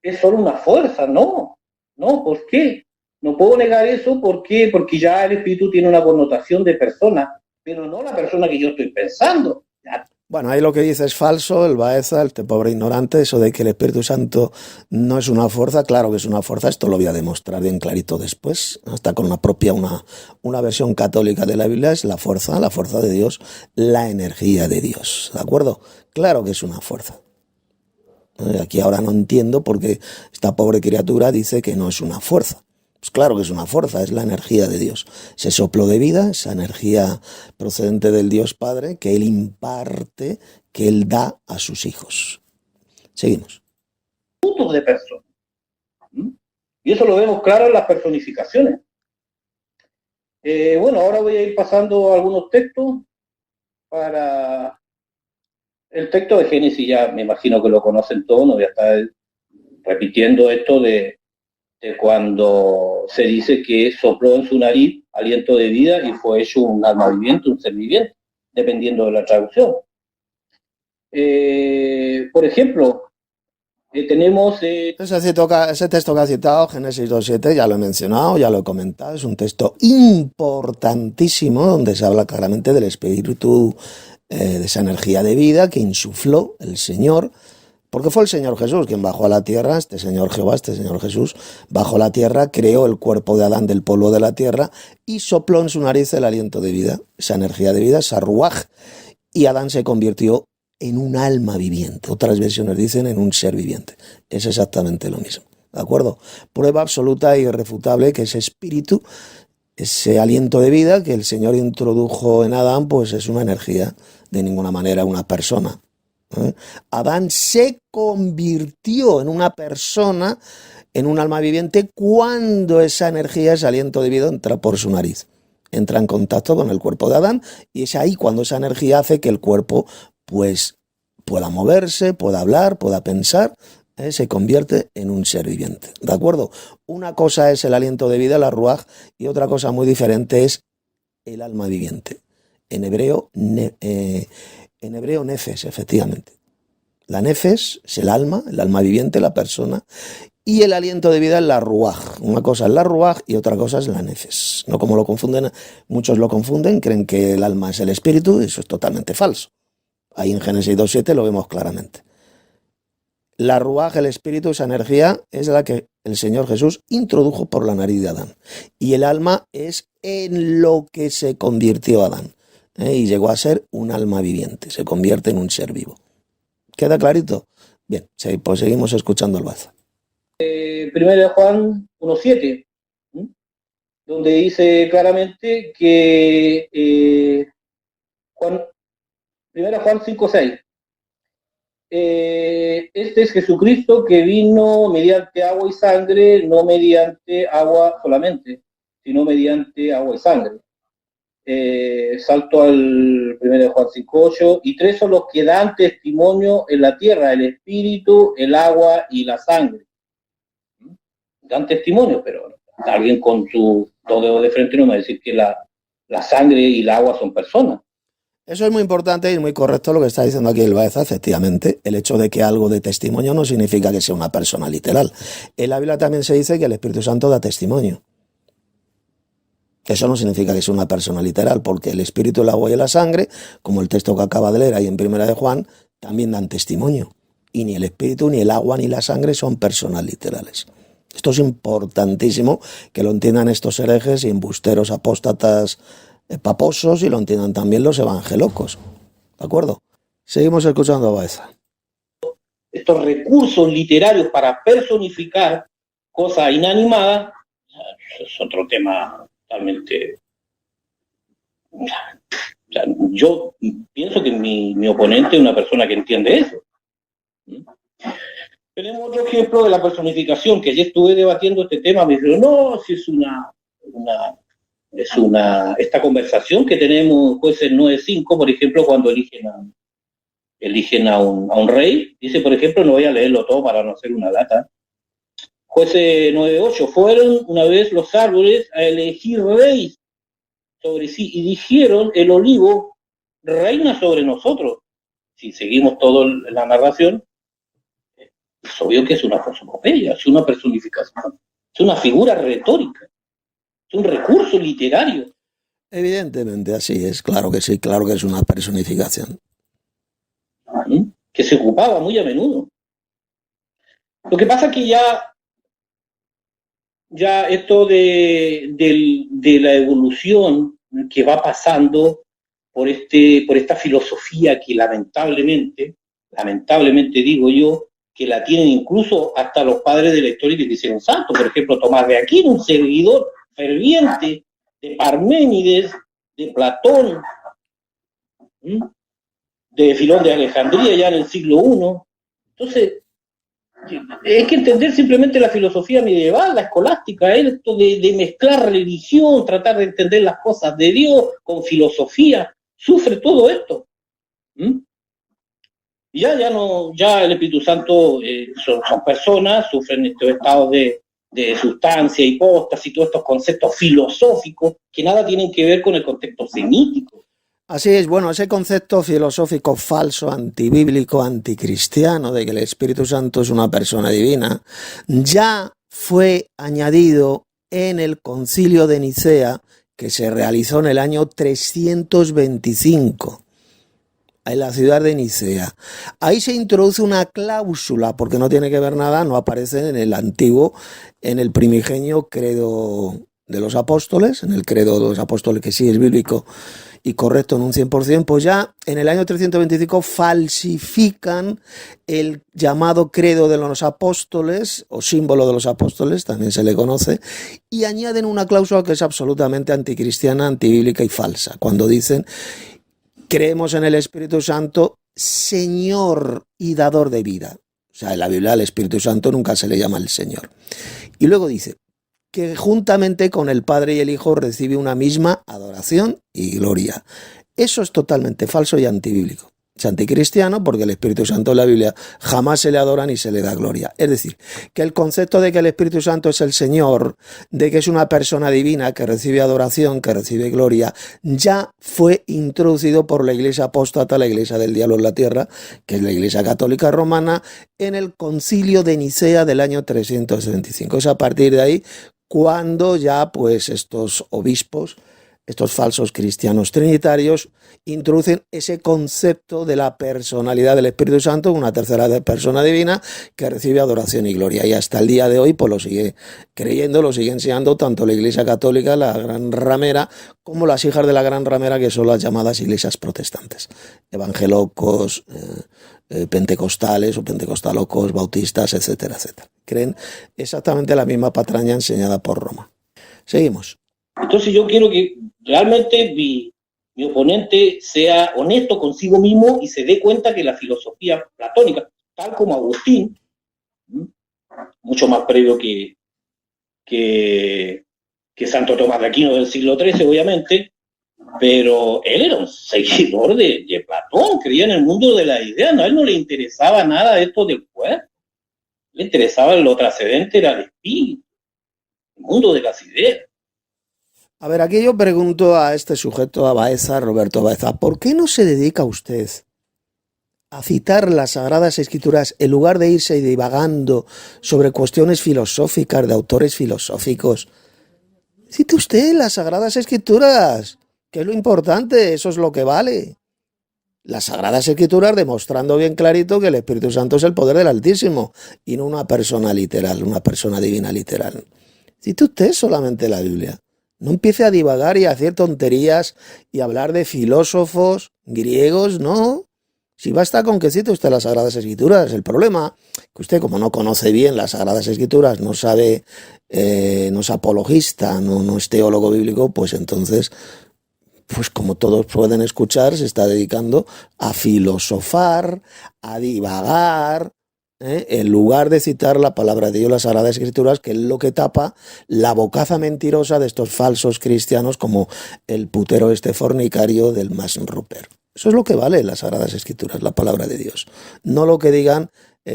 es solo una fuerza, no. No, ¿por qué? No puedo negar eso, ¿por qué? Porque ya el espíritu tiene una connotación de persona, pero no la persona que yo estoy pensando. Bueno, ahí lo que dice es falso, el Baeza, el pobre ignorante, eso de que el Espíritu Santo no es una fuerza. Claro que es una fuerza, esto lo voy a demostrar bien clarito después, hasta con una versión católica de la Biblia. Es la fuerza de Dios, la energía de Dios, ¿de acuerdo? Claro que es una fuerza. Aquí ahora no entiendo por qué esta pobre criatura dice que no es una fuerza. Pues claro que es una fuerza, es la energía de Dios. Ese soplo de vida, esa energía procedente del Dios Padre que Él imparte, que Él da a sus hijos. Seguimos. Puntos de persona. Y eso lo vemos claro en las personificaciones. Bueno, ahora voy a ir pasando algunos textos para... El texto de Génesis ya me imagino que lo conocen todos, no voy a estar repitiendo esto de cuando se dice que sopló en su nariz aliento de vida y fue hecho un alma viviente, un ser viviente, dependiendo de la traducción. Por ejemplo, tenemos... Ese texto que ha citado, Génesis 2.7, ya lo he mencionado, ya lo he comentado, es un texto importantísimo donde se habla claramente del espíritu, de esa energía de vida que insufló el Señor, porque fue el Señor Jesús quien bajó a la tierra, este Señor Jehová, este Señor Jesús, bajó a la tierra, creó el cuerpo de Adán del polvo de la tierra y sopló en su nariz el aliento de vida, esa energía de vida, esa ruaj, y Adán se convirtió en un alma viviente. Otras versiones dicen en un ser viviente. Es exactamente lo mismo, ¿de acuerdo? Prueba absoluta e irrefutable que ese espíritu, ese aliento de vida que el Señor introdujo en Adán, pues es una energía, de ninguna manera una persona. Adán se convirtió en una persona, en un alma viviente, cuando esa energía, ese aliento de vida entra por su nariz, entra en contacto con el cuerpo de Adán, y es ahí cuando esa energía hace que el cuerpo pues pueda moverse, pueda hablar, pueda pensar, se convierte en un ser viviente, ¿de acuerdo? Una cosa es el aliento de vida, la ruaj, y otra cosa muy diferente es el alma viviente. En hebreo, nefes, efectivamente. La nefes es el alma viviente, la persona, y el aliento de vida es la ruaj. Una cosa es la ruaj y otra cosa es la nefes. No como lo confunden, muchos lo confunden, creen que el alma es el espíritu, y eso es totalmente falso. Ahí en Génesis 2.7 lo vemos claramente. La ruaj, el espíritu, esa energía, es la que el Señor Jesús introdujo por la nariz de Adán. Y el alma es en lo que se convirtió Adán. Y llegó a ser un alma viviente, se convierte en un ser vivo. ¿Queda clarito? Bien, pues seguimos escuchando el Baeza. Primera de Juan 1.7, donde dice claramente que Primera Juan 5.6, este es Jesucristo que vino mediante agua y sangre, no mediante agua solamente, sino mediante agua y sangre. Salto al 1 Juan 5.8, y tres son los que dan testimonio en la tierra, el espíritu, el agua y la sangre. Dan testimonio, pero alguien con su dos dedos de frente no me va a decir que la sangre y el agua son personas. Eso es muy importante y muy correcto lo que está diciendo aquí el Baeza, efectivamente. El hecho de que algo de testimonio no significa que sea una persona literal. En la Biblia también se dice que el Espíritu Santo da testimonio. Eso no significa que sea una persona literal, porque el Espíritu, el agua y la sangre, como el texto que acaba de leer ahí en Primera de Juan, también dan testimonio. Y ni el Espíritu, ni el agua, ni la sangre son personas literales. Esto es importantísimo que lo entiendan estos herejes y embusteros apóstatas paposos, y lo entiendan también los evangelocos, ¿de acuerdo? Seguimos escuchando a Baeza. Estos recursos literarios para personificar cosas inanimadas es otro tema totalmente. O sea, yo pienso que mi oponente es una persona que entiende eso. Tenemos otro ejemplo de la personificación, que ayer estuve debatiendo este tema, me dijeron, no, si es esta conversación que tenemos en Jueces 9.5, por ejemplo, cuando eligen a un rey, dice, por ejemplo, no voy a leerlo todo para no hacer una lata. Jueces 9.8, fueron una vez los árboles a elegir rey sobre sí y dijeron, el olivo reina sobre nosotros. Si seguimos toda la narración, es obvio que es una prosopopeya, es una personificación, es una figura retórica, es un recurso literario. Evidentemente, así es, claro que sí, claro que es una personificación. Que se ocupaba muy a menudo. Lo que pasa es que ya esto de la evolución que va pasando por esta filosofía que lamentablemente digo yo, que la tienen incluso hasta los padres de la historia que hicieron santos. Por ejemplo, Tomás de Aquino, un seguidor ferviente de Parménides, de Platón, de Filón de Alejandría ya en el siglo I. Entonces, hay que entender simplemente la filosofía medieval, la escolástica, esto de mezclar religión, tratar de entender las cosas de Dios con filosofía, sufre todo esto. Ya el Espíritu Santo son personas, sufren estos estados de sustancia, hipóstasis, todos estos conceptos filosóficos que nada tienen que ver con el contexto semítico. Así es, bueno, ese concepto filosófico falso, antibíblico, anticristiano, de que el Espíritu Santo es una persona divina, ya fue añadido en el Concilio de Nicea, que se realizó en el año 325. En la ciudad de Nicea. Ahí se introduce una cláusula, porque no tiene que ver nada, no aparece en el antiguo, en el primigenio credo de los apóstoles, en el credo de los apóstoles que sí es bíblico y correcto en un 100%, pues ya en el año 325 falsifican el llamado credo de los apóstoles, o símbolo de los apóstoles, también se le conoce, y añaden una cláusula que es absolutamente anticristiana, antibíblica y falsa, cuando dicen: creemos en el Espíritu Santo, Señor y dador de vida. O sea, en la Biblia al Espíritu Santo nunca se le llama el Señor. Y luego dice que juntamente con el Padre y el Hijo recibe una misma adoración y gloria. Eso es totalmente falso y antibíblico. Es anticristiano porque el Espíritu Santo en la Biblia jamás se le adora ni se le da gloria. Es decir, que el concepto de que el Espíritu Santo es el Señor, de que es una persona divina que recibe adoración, que recibe gloria, ya fue introducido por la Iglesia apóstata, la Iglesia del diablo en la tierra, que es la Iglesia católica romana, en el Concilio de Nicea del año 325. Es a partir de ahí cuando ya pues estos obispos, estos falsos cristianos trinitarios, introducen ese concepto de la personalidad del Espíritu Santo, una tercera persona divina que recibe adoración y gloria. Y hasta el día de hoy pues lo sigue creyendo, lo sigue enseñando tanto la Iglesia católica, la Gran Ramera, como las hijas de la Gran Ramera, que son las llamadas iglesias protestantes, evangelocos, pentecostales o pentecostalocos, bautistas, etcétera, etcétera. Creen exactamente la misma patraña enseñada por Roma. Seguimos. Entonces yo quiero que realmente mi oponente sea honesto consigo mismo y se dé cuenta que la filosofía platónica, tal como Agustín, mucho más previo que Santo Tomás de Aquino del siglo XIII, obviamente, pero él era un seguidor de Platón, creía en el mundo de la idea, a él no le interesaba nada esto del cuerpo, le interesaba lo trascendente, era el espíritu, el mundo de las ideas. A ver, aquí yo pregunto a este sujeto, a Baeza, Roberto Baeza, ¿por qué no se dedica usted a citar las Sagradas Escrituras en lugar de irse divagando sobre cuestiones filosóficas de autores filosóficos? Cite usted las Sagradas Escrituras, que es lo importante, eso es lo que vale. Las Sagradas Escrituras demostrando bien clarito que el Espíritu Santo es el poder del Altísimo y no una persona literal, una persona divina literal. Cite usted solamente la Biblia. No empiece a divagar y a hacer tonterías y hablar de filósofos griegos, no. Si basta con que cite usted las Sagradas Escrituras, el problema que usted, como no conoce bien las Sagradas Escrituras, no sabe, no es apologista, no es teólogo bíblico, pues entonces, pues como todos pueden escuchar, se está dedicando a filosofar, a divagar, en lugar de citar la palabra de Dios, las Sagradas Escrituras, que es lo que tapa la bocaza mentirosa de estos falsos cristianos como el putero este fornicario del Max Roper. Eso es lo que vale las Sagradas Escrituras, la palabra de Dios. No lo que digan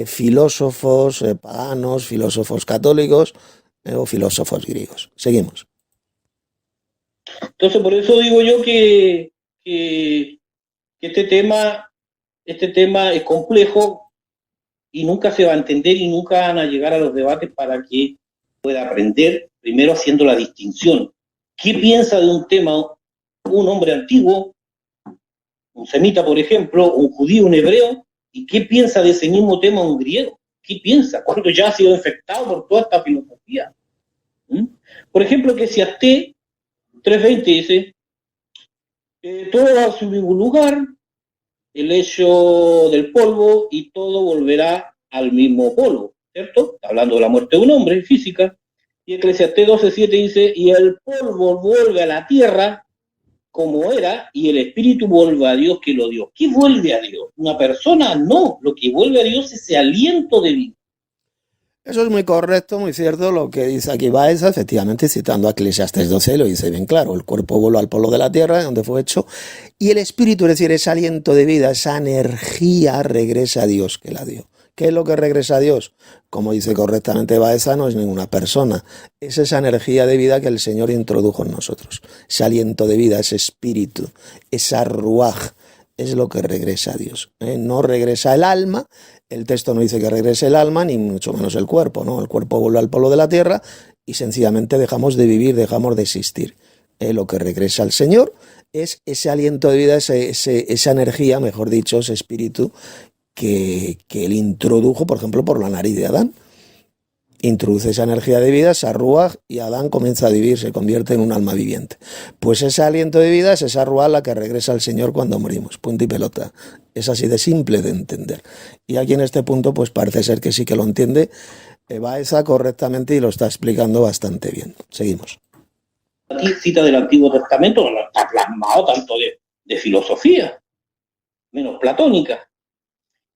filósofos paganos, filósofos católicos o filósofos griegos. Seguimos. Entonces, por eso digo yo que este tema es complejo y nunca se va a entender y nunca van a llegar a los debates para que pueda aprender, primero haciendo la distinción. ¿Qué piensa de un tema un hombre antiguo, un semita, por ejemplo, un judío, un hebreo, y qué piensa de ese mismo tema un griego? ¿Qué piensa? Cuando ya ha sido infectado por toda esta filosofía. Por ejemplo, que si T 3:20 dice, todo va a su mismo lugar, el hecho del polvo, y todo volverá al mismo polvo, ¿cierto? Está hablando de la muerte de un hombre, física. Y Eclesiastés 12:7 dice, y el polvo vuelve a la tierra como era, y el espíritu vuelve a Dios que lo dio. ¿Qué vuelve a Dios? ¿Una persona? No, lo que vuelve a Dios es ese aliento de vida. Eso es muy correcto, muy cierto lo que dice aquí Baeza, efectivamente citando a Eclesiastés 12, lo dice bien claro, el cuerpo voló al polvo de la tierra, donde fue hecho, y el espíritu, es decir, ese aliento de vida, esa energía regresa a Dios que la dio. ¿Qué es lo que regresa a Dios? Como dice correctamente Baeza, no es ninguna persona, es esa energía de vida que el Señor introdujo en nosotros, ese aliento de vida, ese espíritu, esa ruaj, es lo que regresa a Dios. No regresa el alma. El texto no dice que regrese el alma, ni mucho menos el cuerpo, ¿no? El cuerpo vuelve al polvo de la tierra y sencillamente dejamos de vivir, dejamos de existir. Lo que regresa al Señor es ese aliento de vida, esa energía, mejor dicho, ese espíritu que Él introdujo, por ejemplo, por la nariz de Adán. Introduce esa energía de vida, esa ruaj, y Adán comienza a vivir, se convierte en un alma viviente. Pues ese aliento de vida es esa ruaj la que regresa al Señor cuando morimos, punto y pelota. Es así de simple de entender. Y aquí en este punto pues parece ser que sí que lo entiende Baeza correctamente y lo está explicando bastante bien. Seguimos. Aquí cita del Antiguo Testamento no está plasmado tanto de filosofía, menos platónica.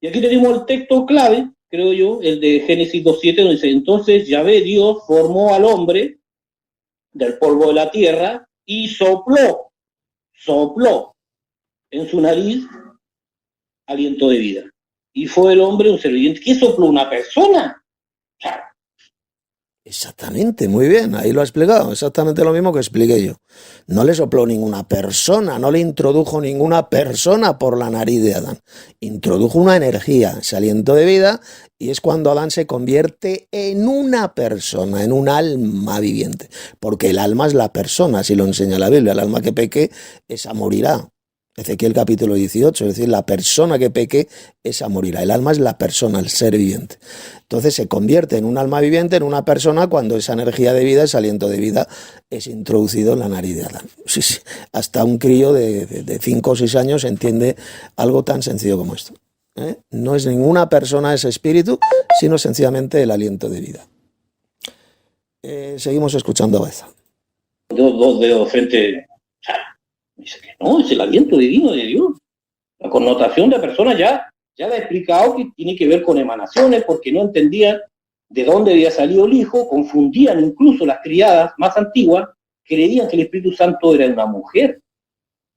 Y aquí tenemos el texto clave, creo yo, el de Génesis 2:7, donde dice, entonces Yahvé Dios formó al hombre del polvo de la tierra y sopló en su nariz aliento de vida. Y fue el hombre un ser viviente. ¿Qué sopló? ¿Una persona? Claro. Exactamente, muy bien, ahí lo ha explicado, exactamente lo mismo que expliqué yo. No le sopló ninguna persona, no le introdujo ninguna persona por la nariz de Adán. Introdujo una energía, ese aliento de vida, y es cuando Adán se convierte en una persona, en un alma viviente. Porque el alma es la persona, así lo enseña la Biblia, el alma que peque, esa morirá. Ezequiel capítulo 18, es decir, la persona que peque, esa morirá. El alma es la persona, el ser viviente. Entonces se convierte en un alma viviente, en una persona, cuando esa energía de vida, ese aliento de vida, es introducido en la nariz de Adán. Sí, sí. Hasta un crío de 5 o 6 años entiende algo tan sencillo como esto. No es ninguna persona ese espíritu, sino sencillamente el aliento de vida. Seguimos escuchando a Baeza. Dos dedos frente... Dice que no, es el aliento divino de Dios. La connotación de persona ya le he explicado que tiene que ver con emanaciones, porque no entendían de dónde había salido el Hijo, confundían incluso las criadas más antiguas, creían que el Espíritu Santo era una mujer,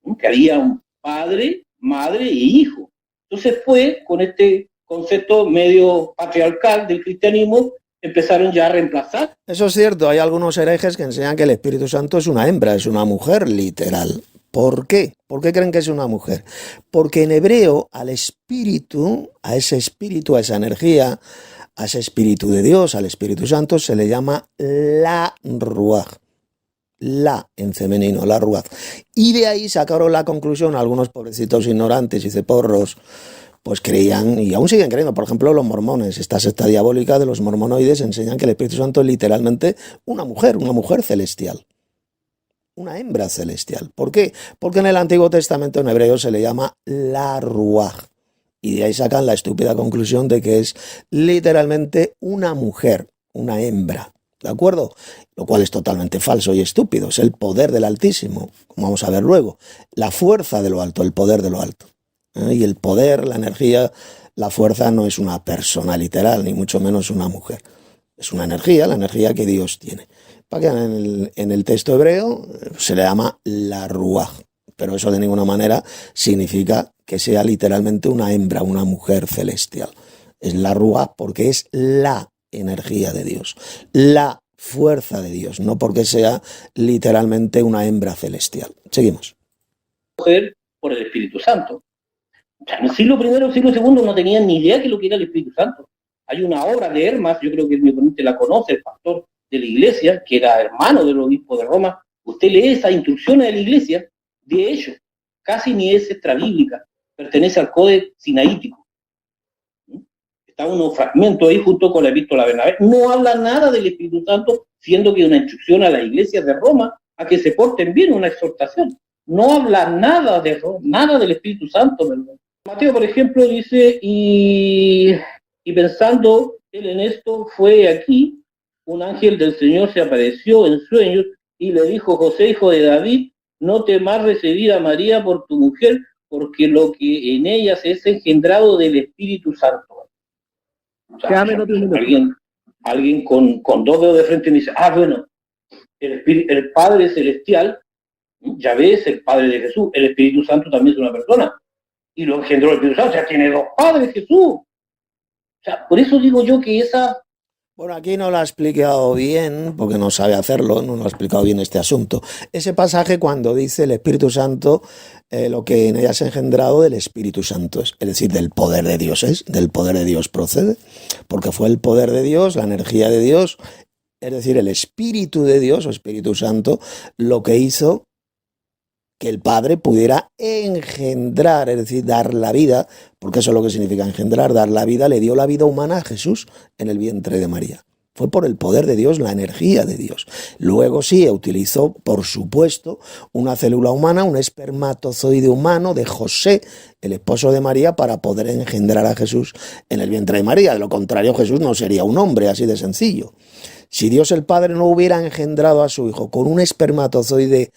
¿no? Que había un padre, madre y hijo. Entonces fue con este concepto medio patriarcal del cristianismo, empezaron ya a reemplazar. Eso es cierto, hay algunos herejes que enseñan que el Espíritu Santo es una hembra, es una mujer literal. ¿Por qué? ¿Por qué creen que es una mujer? Porque en hebreo al espíritu, a ese espíritu, a esa energía, a ese espíritu de Dios, al Espíritu Santo, se le llama la ruaj. La en femenino, la ruaj. Y de ahí sacaron la conclusión algunos pobrecitos ignorantes y ceporros, pues creían, y aún siguen creyendo, por ejemplo los mormones, esta secta diabólica de los mormonoides enseñan que el Espíritu Santo es literalmente una mujer celestial. Una hembra celestial. ¿Por qué? Porque en el Antiguo Testamento en hebreo se le llama la ruaj. Y de ahí sacan la estúpida conclusión de que es literalmente una mujer, una hembra, ¿de acuerdo? Lo cual es totalmente falso y estúpido. Es el poder del Altísimo, como vamos a ver luego. La fuerza de lo alto, el poder de lo alto. Y el poder, la energía, la fuerza no es una persona literal, ni mucho menos una mujer. Es una energía, la energía que Dios tiene. Para que en el texto hebreo se le llama la ruaj, pero eso de ninguna manera significa que sea literalmente una hembra, una mujer celestial. Es la ruaj porque es la energía de Dios, la fuerza de Dios, no porque sea literalmente una hembra celestial. Seguimos. Mujer por el Espíritu Santo. O sea, en el siglo I, el siglo II no tenían ni idea de lo que era el Espíritu Santo. Hay una obra de Hermas, yo creo que mi oponente la conoce, el pastor de la iglesia, que era hermano del obispo de Roma. Usted lee esas instrucciones de la iglesia, de hecho, casi ni es extrabíblica, pertenece al Códex Sinaítico. Está unos fragmentos ahí junto con la Epístola a Bernabé. No habla nada del Espíritu Santo, siendo que es una instrucción a las iglesias de Roma a que se porten bien, una exhortación. No habla nada de Roma, nada del Espíritu Santo, ¿verdad? Mateo, por ejemplo, dice, y pensando él en esto, fue aquí, un ángel del Señor se apareció en sueños y le dijo: José, hijo de David, no temas recibir a María por tu mujer, porque lo que en ella se es engendrado del Espíritu Santo. O sea, alguien con dos dedos de frente me dice: bueno, el Padre Celestial, Yahvé es el Padre de Jesús, el Espíritu Santo también es una persona, y lo engendró el Espíritu Santo, o sea, tiene dos padres Jesús. O sea, por eso digo yo que esa... Bueno, aquí no lo ha explicado bien, porque no sabe hacerlo, no lo ha explicado bien este asunto. Ese pasaje cuando dice el Espíritu Santo, lo que en ella se ha engendrado del Espíritu Santo, es decir, del poder de Dios, del poder de Dios procede, porque fue el poder de Dios, la energía de Dios, es decir, el Espíritu de Dios o Espíritu Santo, lo que hizo que el Padre pudiera engendrar, es decir, dar la vida, porque eso es lo que significa engendrar, dar la vida, le dio la vida humana a Jesús en el vientre de María. Fue por el poder de Dios, la energía de Dios. Luego sí, utilizó, por supuesto, una célula humana, un espermatozoide humano de José, el esposo de María, para poder engendrar a Jesús en el vientre de María. De lo contrario, Jesús no sería un hombre, así de sencillo. Si Dios el Padre no hubiera engendrado a su Hijo con un espermatozoide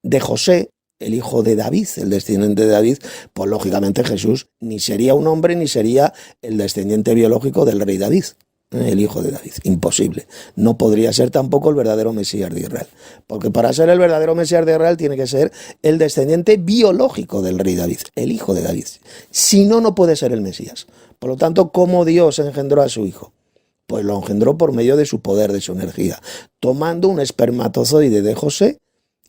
de José, el hijo de David, el descendiente de David, pues lógicamente Jesús ni sería un hombre ni sería el descendiente biológico del rey David, el hijo de David. Imposible. No podría ser tampoco el verdadero Mesías de Israel, porque para ser el verdadero Mesías de Israel tiene que ser el descendiente biológico del rey David, el hijo de David. Si no, no puede ser el Mesías. Por lo tanto, ¿cómo Dios engendró a su hijo? Pues lo engendró por medio de su poder, de su energía, tomando un espermatozoide de José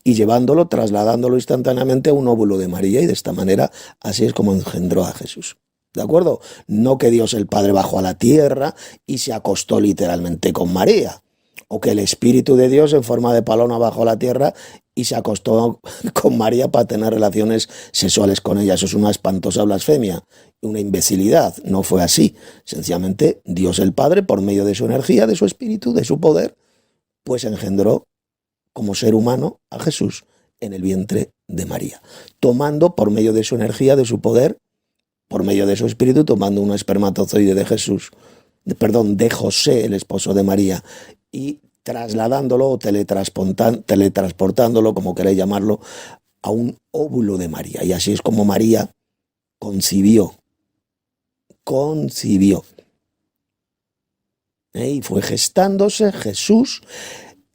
y llevándolo, trasladándolo instantáneamente a un óvulo de María, y de esta manera así es como engendró a Jesús. ¿De acuerdo? No que Dios el Padre bajó a la tierra y se acostó literalmente con María, o que el Espíritu de Dios en forma de paloma bajó a la tierra y se acostó con María para tener relaciones sexuales con ella. Eso es una espantosa blasfemia, una imbecilidad. No fue así. Sencillamente Dios el Padre, por medio de su energía, de su espíritu, de su poder, pues engendró como ser humano a Jesús en el vientre de María, tomando por medio de su energía, de su poder, por medio de su espíritu, tomando un espermatozoide de de José, el esposo de María, y trasladándolo o teletransportándolo, como queréis llamarlo, a un óvulo de María. Y así es como María concibió. Y fue gestándose Jesús,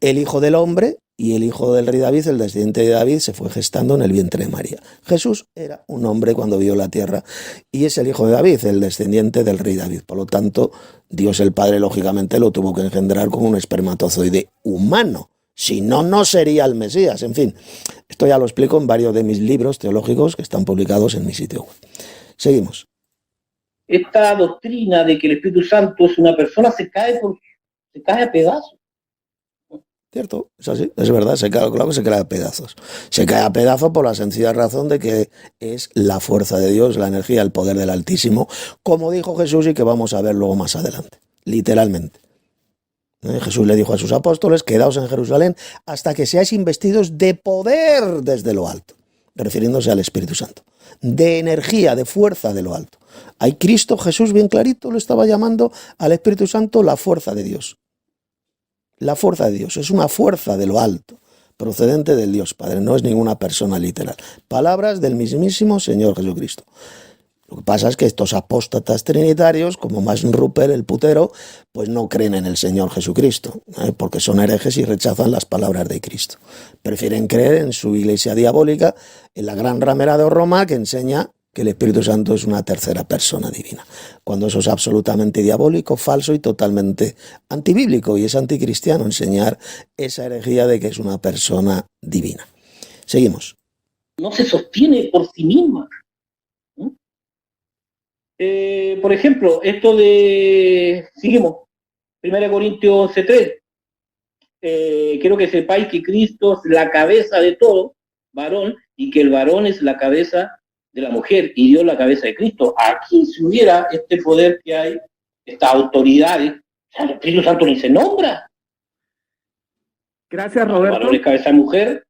el Hijo del Hombre, y el hijo del rey David, el descendiente de David, se fue gestando en el vientre de María. Jesús era un hombre cuando vio la tierra y es el hijo de David, el descendiente del rey David. Por lo tanto, Dios el Padre, lógicamente, lo tuvo que engendrar con un espermatozoide humano. Si no, no sería el Mesías. En fin, esto ya lo explico en varios de mis libros teológicos que están publicados en mi sitio web. Seguimos. Esta doctrina de que el Espíritu Santo es una persona se cae a pedazos. Cierto, es así, es verdad, claro que se cae a pedazos. Se cae a pedazos por la sencilla razón de que es la fuerza de Dios, la energía, el poder del Altísimo, como dijo Jesús y que vamos a ver luego más adelante, literalmente. Jesús le dijo a sus apóstoles: quedaos en Jerusalén hasta que seáis investidos de poder desde lo alto, refiriéndose al Espíritu Santo. de energía, de fuerza de lo alto. Hay Cristo, Jesús bien clarito lo estaba llamando al Espíritu Santo la fuerza de Dios. La fuerza de Dios es una fuerza de lo alto, procedente del Dios Padre, no es ninguna persona literal. Palabras del mismísimo Señor Jesucristo. Lo que pasa es que estos apóstatas trinitarios, como Max Rupert, el putero, pues no creen en el Señor Jesucristo, porque son herejes y rechazan las palabras de Cristo. Prefieren creer en su iglesia diabólica, en la gran ramera de Roma, que enseña que el Espíritu Santo es una tercera persona divina, cuando eso es absolutamente diabólico, falso y totalmente antibíblico, y es anticristiano enseñar esa herejía de que es una persona divina. Seguimos. No se sostiene por sí misma. Por ejemplo, esto de, seguimos, 1 Corintios 11:3, quiero que sepáis que Cristo es la cabeza de todo varón y que el varón es la cabeza de la mujer y Dios la cabeza de Cristo. Aquí si hubiera este poder que hay, estas autoridades, el Espíritu Santo ni se nombra. Gracias, Roberto. El varón es cabeza de mujer.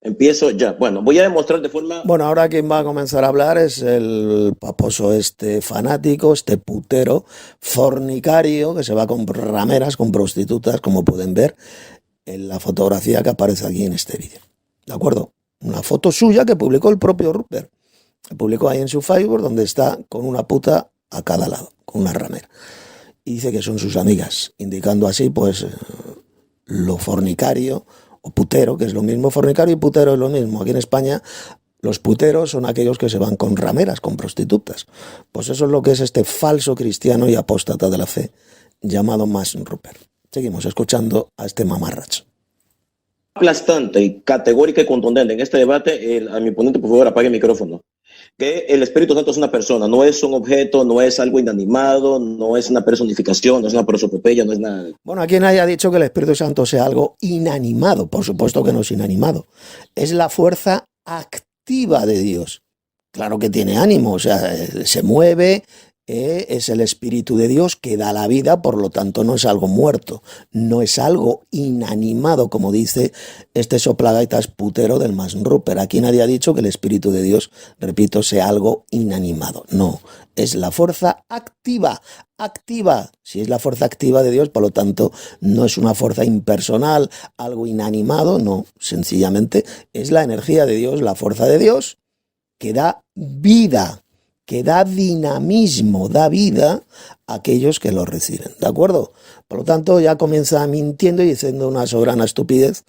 Empiezo ya. Bueno, voy a demostrar de forma... Bueno, ahora quien va a comenzar a hablar es el paposo fanático, putero, fornicario, que se va con rameras, con prostitutas, como pueden ver en la fotografía que aparece aquí en este vídeo. ¿De acuerdo? Una foto suya que publicó el propio Rupert. Que publicó ahí en su Facebook, donde está con una puta a cada lado, con una ramera. Y dice que son sus amigas, indicando así, pues, lo fornicario o putero, que es lo mismo. Fornicario y putero es lo mismo. Aquí en España los puteros son aquellos que se van con rameras, con prostitutas. Pues eso es lo que es este falso cristiano y apóstata de la fe llamado Max Rupert. Seguimos escuchando a este mamarracho. Aplastante y categórica y contundente en este debate, a mi ponente, por favor, apague el micrófono. Que el Espíritu Santo es una persona, no es un objeto, no es algo inanimado, no es una personificación, no es una prosopopeya, no es nada. Bueno, aquí nadie ha dicho que el Espíritu Santo sea algo inanimado, por supuesto que no es inanimado. Es la fuerza activa de Dios. Claro que tiene ánimo, o sea, se mueve, es el Espíritu de Dios que da la vida, por lo tanto no es algo muerto, no es algo inanimado, como dice este soplagaitas putero del Max Rupert. Aquí nadie ha dicho que el Espíritu de Dios, repito, sea algo inanimado. No, es la fuerza activa. Si es la fuerza activa de Dios, por lo tanto, no es una fuerza impersonal, algo inanimado, no, sencillamente es la energía de Dios, la fuerza de Dios que da vida, que da dinamismo, da vida a aquellos que lo reciben, ¿de acuerdo? Por lo tanto, ya comienza mintiendo y diciendo una soberana estupidez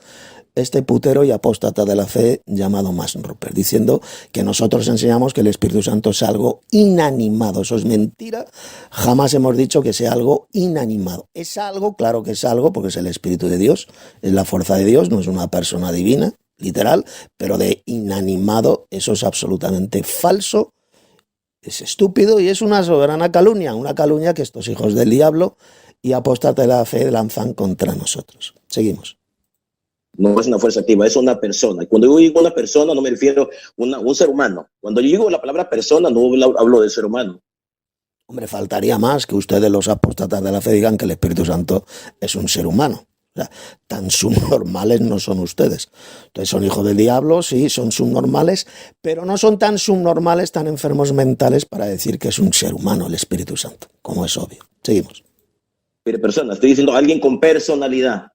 este putero y apóstata de la fe llamado Max Rupert, diciendo que nosotros enseñamos que el Espíritu Santo es algo inanimado. Eso es mentira, jamás hemos dicho que sea algo inanimado. Es algo, claro que es algo, porque es el Espíritu de Dios, es la fuerza de Dios, no es una persona divina, literal, pero de inanimado eso es absolutamente falso. Es estúpido y es una soberana calumnia, una calumnia que estos hijos del diablo y apóstatas de la fe lanzan contra nosotros. Seguimos. No es una fuerza activa, es una persona. Cuando yo digo una persona, no me refiero a un ser humano. Cuando yo digo la palabra persona, no hablo de ser humano. Hombre, faltaría más que ustedes, los apóstatas de la fe, digan que el Espíritu Santo es un ser humano. O sea, tan subnormales no son ustedes. Entonces son hijos del diablo, sí, son subnormales, pero no son tan subnormales, tan enfermos mentales para decir que es un ser humano el Espíritu Santo, como es obvio. Seguimos. Pero persona, estoy diciendo alguien con personalidad,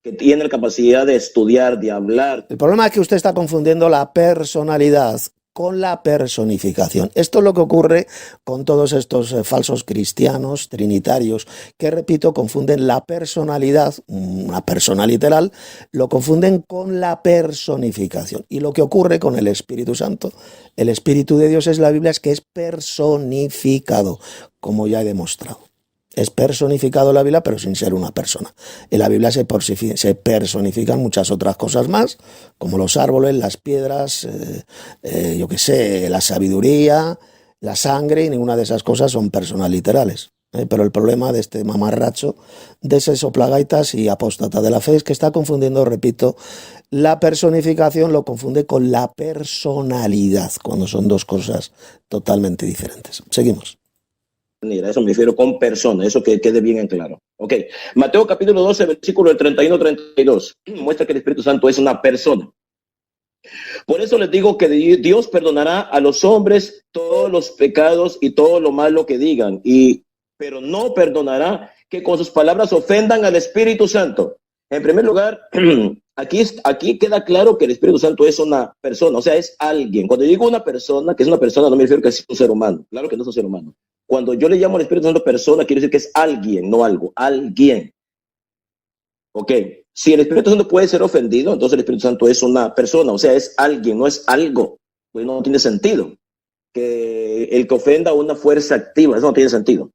que tiene la capacidad de estudiar, de hablar. El problema es que usted está confundiendo la personalidad con la personificación. Esto es lo que ocurre con todos estos falsos cristianos trinitarios que, repito, confunden la personalidad, una persona literal, lo confunden con la personificación. Y lo que ocurre con el Espíritu Santo, el Espíritu de Dios es la Biblia, es que es personificado, como ya he demostrado. Es personificado en la Biblia, pero sin ser una persona. En la Biblia se personifican muchas otras cosas más, como los árboles, las piedras, yo qué sé, la sabiduría, la sangre, y ninguna de esas cosas son personas literales. Pero el problema de este mamarracho, de ese soplagaitas y apóstata de la fe, es que está confundiendo, repito, la personificación lo confunde con la personalidad, cuando son dos cosas totalmente diferentes. Seguimos. Mira, eso me refiero con persona, eso que quede bien en claro. Ok, Mateo capítulo 12, versículo del 31-32, muestra que el Espíritu Santo es una persona. Por eso les digo que Dios perdonará a los hombres todos los pecados y todo lo malo que digan, pero no perdonará que con sus palabras ofendan al Espíritu Santo. En primer lugar, aquí queda claro que el Espíritu Santo es una persona, o sea, es alguien. Cuando digo una persona, que es una persona, no me refiero que es un ser humano. Claro que no es un ser humano. Cuando yo le llamo al Espíritu Santo persona, quiero decir que es alguien, no algo, alguien. Ok, si el Espíritu Santo puede ser ofendido, entonces el Espíritu Santo es una persona, o sea, es alguien, no es algo. Pues no tiene sentido que el que ofenda a una fuerza activa, eso no tiene sentido.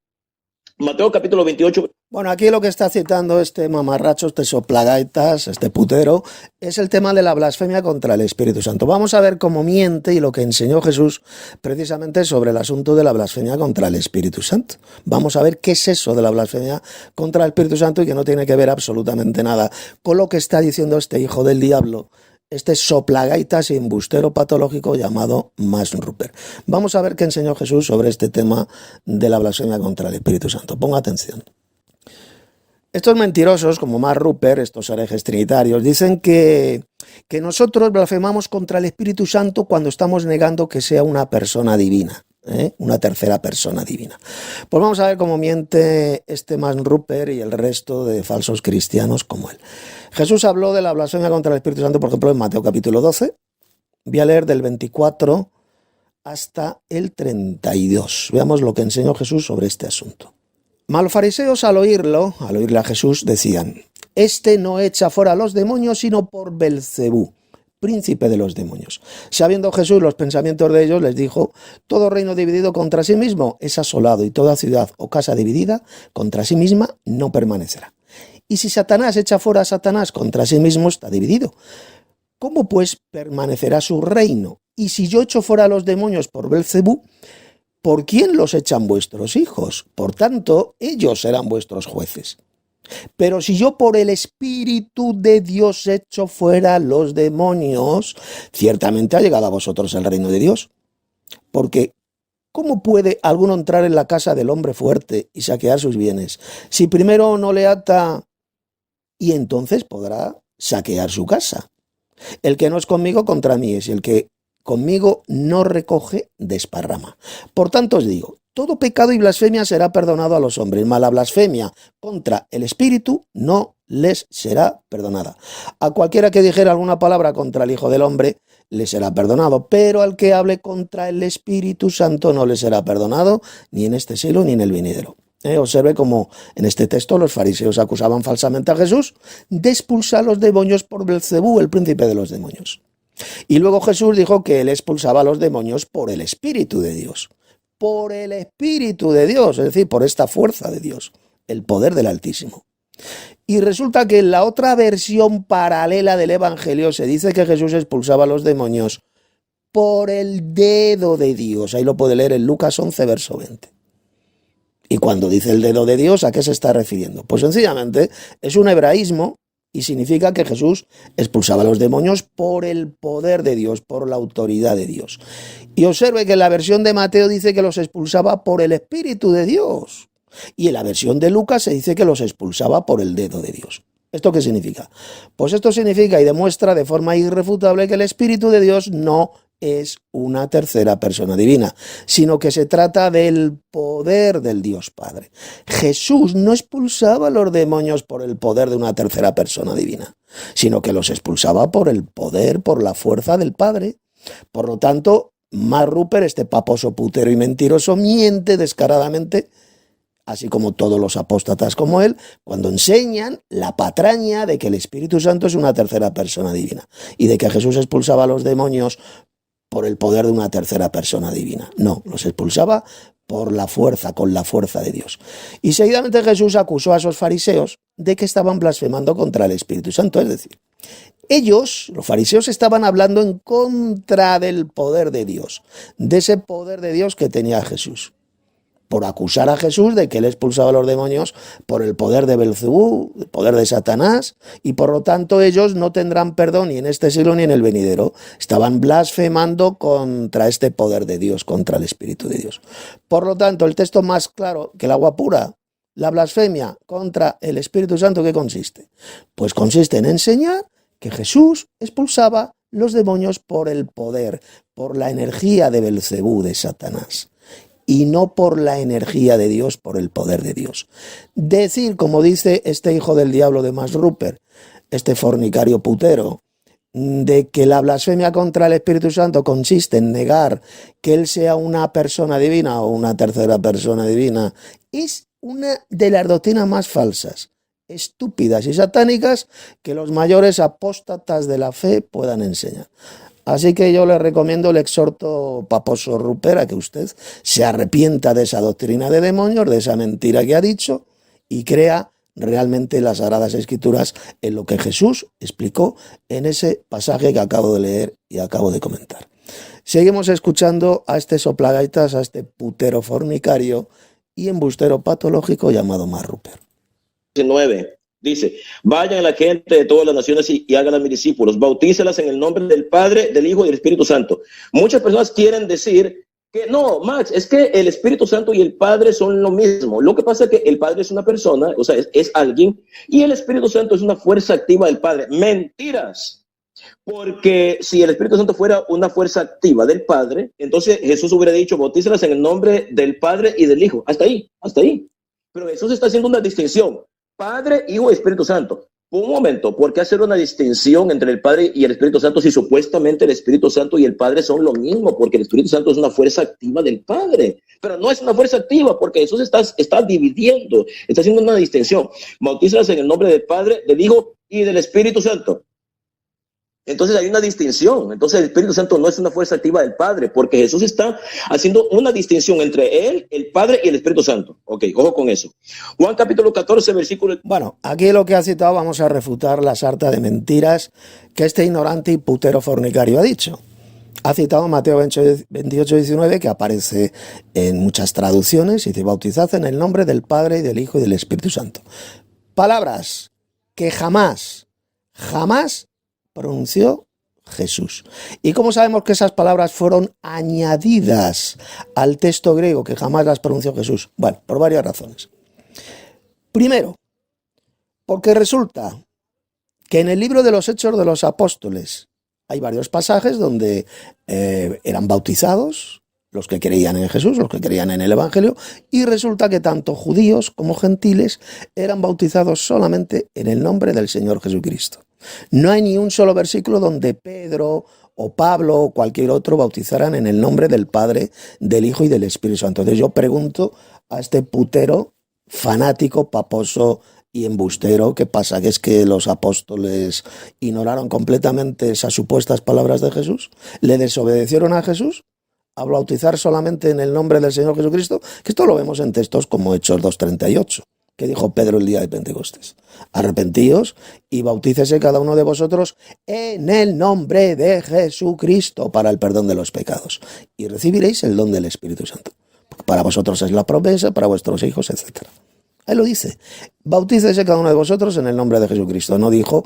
Mateo capítulo 28. Bueno, aquí lo que está citando este mamarracho, este soplagaitas, este putero, es el tema de la blasfemia contra el Espíritu Santo. Vamos a ver cómo miente y lo que enseñó Jesús precisamente sobre el asunto de la blasfemia contra el Espíritu Santo. Vamos a ver qué es eso de la blasfemia contra el Espíritu Santo y que no tiene que ver absolutamente nada con lo que está diciendo este hijo del diablo, este soplagaitas y embustero patológico llamado Max Rupert. Vamos a ver qué enseñó Jesús sobre este tema de la blasfemia contra el Espíritu Santo. Ponga atención. Estos mentirosos, como Max Rupert, estos herejes trinitarios, dicen que nosotros blasfemamos contra el Espíritu Santo cuando estamos negando que sea una persona divina, una tercera persona divina. Pues vamos a ver cómo miente este Max Rupert y el resto de falsos cristianos como él. Jesús habló de la blasfemia contra el Espíritu Santo, por ejemplo, en Mateo capítulo 12. Voy a leer del 24 hasta el 32. Veamos lo que enseñó Jesús sobre este asunto. Mas los fariseos al oírle a Jesús, decían: este no echa fuera a los demonios, sino por Belcebú, príncipe de los demonios. Sabiendo Jesús los pensamientos de ellos, les dijo: todo reino dividido contra sí mismo es asolado, y toda ciudad o casa dividida contra sí misma no permanecerá. Y si Satanás echa fuera a Satanás, contra sí mismo está dividido. ¿Cómo pues permanecerá su reino? Y si yo echo fuera a los demonios por Belcebú, ¿por quién los echan vuestros hijos? Por tanto, ellos serán vuestros jueces. Pero si yo por el Espíritu de Dios echo fuera los demonios, ciertamente ha llegado a vosotros el reino de Dios. Porque, ¿cómo puede alguno entrar en la casa del hombre fuerte y saquear sus bienes, si primero no le ata, y entonces podrá saquear su casa? El que no es conmigo, contra mí es, y el que conmigo no recoge, desparrama. Por tanto os digo, todo pecado y blasfemia será perdonado a los hombres, mas la blasfemia contra el Espíritu no les será perdonada. A cualquiera que dijera alguna palabra contra el Hijo del Hombre, le será perdonado, pero al que hable contra el Espíritu Santo no le será perdonado, ni en este siglo ni en el venidero. Observe cómo en este texto los fariseos acusaban falsamente a Jesús de expulsar los demonios por Belcebú, el príncipe de los demonios. Y luego Jesús dijo que él expulsaba a los demonios por el Espíritu de Dios. Por el Espíritu de Dios, es decir, por esta fuerza de Dios, el poder del Altísimo. Y resulta que en la otra versión paralela del Evangelio se dice que Jesús expulsaba a los demonios por el dedo de Dios. Ahí lo puede leer en Lucas 11, verso 20. Y cuando dice el dedo de Dios, ¿a qué se está refiriendo? Pues sencillamente es un hebraísmo y significa que Jesús expulsaba a los demonios por el poder de Dios, por la autoridad de Dios. Y observe que en la versión de Mateo dice que los expulsaba por el Espíritu de Dios. Y en la versión de Lucas se dice que los expulsaba por el dedo de Dios. ¿Esto qué significa? Pues esto significa y demuestra de forma irrefutable que el Espíritu de Dios no es una tercera persona divina, sino que se trata del poder del Dios Padre. Jesús no expulsaba a los demonios por el poder de una tercera persona divina, sino que los expulsaba por el poder, por la fuerza del Padre. Por lo tanto, Max Rupert, este paposo putero y mentiroso, miente descaradamente, así como todos los apóstatas como él, cuando enseñan la patraña de que el Espíritu Santo es una tercera persona divina y de que Jesús expulsaba a los demonios por el poder de una tercera persona divina. No, los expulsaba por la fuerza, con la fuerza de Dios. Y seguidamente Jesús acusó a esos fariseos de que estaban blasfemando contra el Espíritu Santo. Es decir, ellos, los fariseos, estaban hablando en contra del poder de Dios, de ese poder de Dios que tenía Jesús, por acusar a Jesús de que él expulsaba a los demonios por el poder de Belcebú, el poder de Satanás, y por lo tanto ellos no tendrán perdón ni en este siglo ni en el venidero. Estaban blasfemando contra este poder de Dios, contra el Espíritu de Dios. Por lo tanto, el texto más claro que el agua pura, la blasfemia contra el Espíritu Santo, ¿qué consiste? Pues consiste en enseñar que Jesús expulsaba los demonios por el poder, por la energía de Belcebú, de Satanás, y no por la energía de Dios, por el poder de Dios. Decir, como dice este hijo del diablo de Max Rupert, este fornicario putero, de que la blasfemia contra el Espíritu Santo consiste en negar que Él sea una persona divina o una tercera persona divina, es una de las doctrinas más falsas, estúpidas y satánicas que los mayores apóstatas de la fe puedan enseñar. Así que yo le recomiendo, le exhorto, paposo Rupert, a que usted se arrepienta de esa doctrina de demonios, de esa mentira que ha dicho, y crea realmente las Sagradas Escrituras en lo que Jesús explicó en ese pasaje que acabo de leer y acabo de comentar. Seguimos escuchando a este soplagaitas, a este putero fornicario y embustero patológico llamado Max Rupert. 19. Dice, vayan a la gente de todas las naciones y háganlas mis discípulos, bautícelas en el nombre del Padre, del Hijo y del Espíritu Santo. Muchas personas quieren decir que no, Max, es que el Espíritu Santo y el Padre son lo mismo. Lo que pasa es que el Padre es una persona, o sea, es alguien, y el Espíritu Santo es una fuerza activa del Padre. Mentiras. Porque si el Espíritu Santo fuera una fuerza activa del Padre, entonces Jesús hubiera dicho, bautícelas en el nombre del Padre y del Hijo. Hasta ahí, hasta ahí. Pero Jesús está haciendo una distinción. Padre, Hijo y Espíritu Santo. Un momento, ¿por qué hacer una distinción entre el Padre y el Espíritu Santo si supuestamente el Espíritu Santo y el Padre son lo mismo? Porque el Espíritu Santo es una fuerza activa del Padre, pero no es una fuerza activa porque Jesús está dividiendo, está haciendo una distinción. Bautízalas en el nombre del Padre, del Hijo y del Espíritu Santo. Entonces hay una distinción. Entonces el Espíritu Santo no es una fuerza activa del Padre, porque Jesús está haciendo una distinción entre Él, el Padre y el Espíritu Santo. Ok, ojo con eso. Juan capítulo 14, versículo... Bueno, aquí lo que ha citado vamos a refutar la sarta de mentiras que este ignorante y putero fornicario ha dicho. Ha citado Mateo 28, 19, que aparece en muchas traducciones, y dice, bautizad en el nombre del Padre y del Hijo y del Espíritu Santo. Palabras que jamás pronunció Jesús. ¿Y cómo sabemos que esas palabras fueron añadidas al texto griego, que jamás las pronunció Jesús? Bueno, por varias razones. Primero, porque resulta que en el libro de los Hechos de los Apóstoles hay varios pasajes donde eran bautizados los que creían en Jesús, los que creían en el Evangelio, y resulta que tanto judíos como gentiles eran bautizados solamente en el nombre del Señor Jesucristo. No hay ni un solo versículo donde Pedro o Pablo o cualquier otro bautizaran en el nombre del Padre, del Hijo y del Espíritu Santo. Entonces yo pregunto a este putero, fanático, paposo y embustero, ¿qué pasa? ¿Que es que los apóstoles ignoraron completamente esas supuestas palabras de Jesús? ¿Le desobedecieron a Jesús a bautizar solamente en el nombre del Señor Jesucristo? Que esto lo vemos en textos como Hechos 2:38. que dijo Pedro el día de Pentecostés. Arrepentíos y bautícese cada uno de vosotros en el nombre de Jesucristo para el perdón de los pecados y recibiréis el don del Espíritu Santo. Porque para vosotros es la promesa, para vuestros hijos, etc. Ahí lo dice. Bautícese cada uno de vosotros en el nombre de Jesucristo. No dijo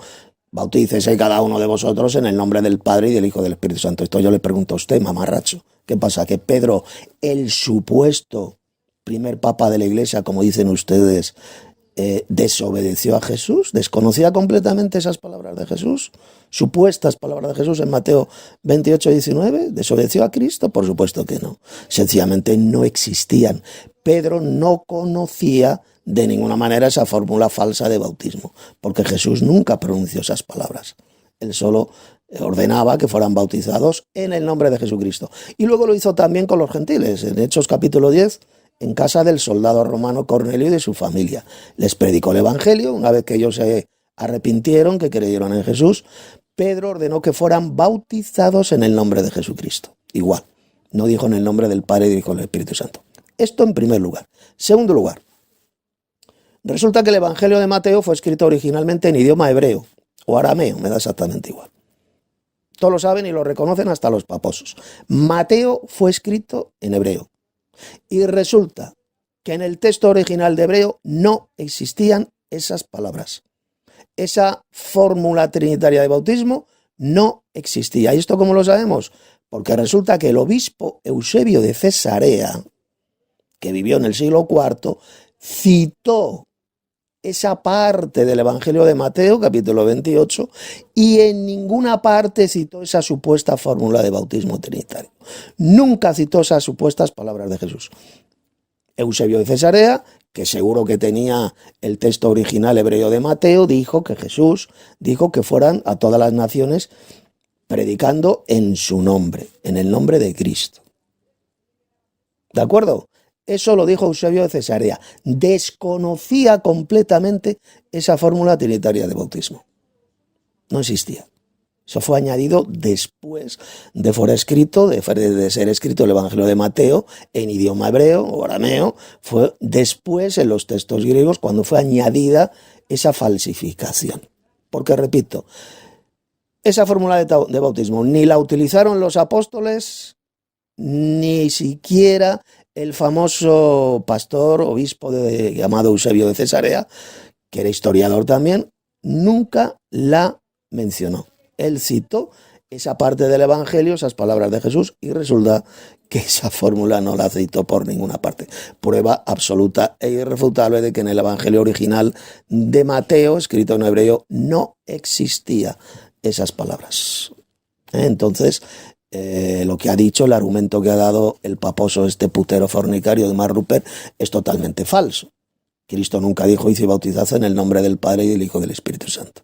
bautícese cada uno de vosotros en el nombre del Padre y del Hijo y del Espíritu Santo. Esto yo le pregunto a usted, mamarracho. ¿Qué pasa? ¿Que Pedro, el supuesto primer papa de la Iglesia, como dicen ustedes, desobedeció a Jesús? ¿Desconocía completamente esas palabras de Jesús? Supuestas palabras de Jesús en Mateo 28, 19. ¿Desobedeció a Cristo? Por supuesto que no. Sencillamente no existían. Pedro no conocía de ninguna manera esa fórmula falsa de bautismo, porque Jesús nunca pronunció esas palabras. Él solo ordenaba que fueran bautizados en el nombre de Jesucristo. Y luego lo hizo también con los gentiles. En Hechos capítulo 10, en casa del soldado romano Cornelio y de su familia. Les predicó el Evangelio. Una vez que ellos se arrepintieron, que creyeron en Jesús, Pedro ordenó que fueran bautizados en el nombre de Jesucristo. Igual, no dijo en el nombre del Padre y del Hijo y del Espíritu Santo. Esto en primer lugar. Segundo lugar, resulta que el Evangelio de Mateo fue escrito originalmente en idioma hebreo o arameo, me da exactamente igual. Todos lo saben y lo reconocen hasta los paposos. Mateo fue escrito en hebreo. Y resulta que en el texto original de hebreo no existían esas palabras. Esa fórmula trinitaria de bautismo no existía. ¿Y esto cómo lo sabemos? Porque resulta que el obispo Eusebio de Cesarea, que vivió en el siglo IV, citó esa parte del Evangelio de Mateo, capítulo 28, y en ninguna parte citó esa supuesta fórmula de bautismo trinitario. Nunca citó esas supuestas palabras de Jesús. Eusebio de Cesarea, que seguro que tenía el texto original hebreo de Mateo, dijo que Jesús dijo que fueran a todas las naciones predicando en su nombre, en el nombre de Cristo. ¿De acuerdo? Eso lo dijo Eusebio de Cesarea. Desconocía completamente esa fórmula trinitaria de bautismo. No existía. Eso fue añadido después de ser escrito el Evangelio de Mateo en idioma hebreo o arameo. Fue después en los textos griegos cuando fue añadida esa falsificación. Porque, repito, esa fórmula de bautismo ni la utilizaron los apóstoles, ni siquiera el famoso pastor, obispo llamado Eusebio de Cesarea, que era historiador también, nunca la mencionó. Él citó esa parte del Evangelio, esas palabras de Jesús, y resulta que esa fórmula no la citó por ninguna parte. Prueba absoluta e irrefutable de que en el Evangelio original de Mateo, escrito en hebreo, no existía esas palabras. Entonces, lo que ha dicho, el argumento que ha dado el paposo, este putero fornicario de Mark Ruppert, es totalmente falso. Cristo nunca dijo: hice bautizad en el nombre del Padre y del Hijo y del Espíritu Santo.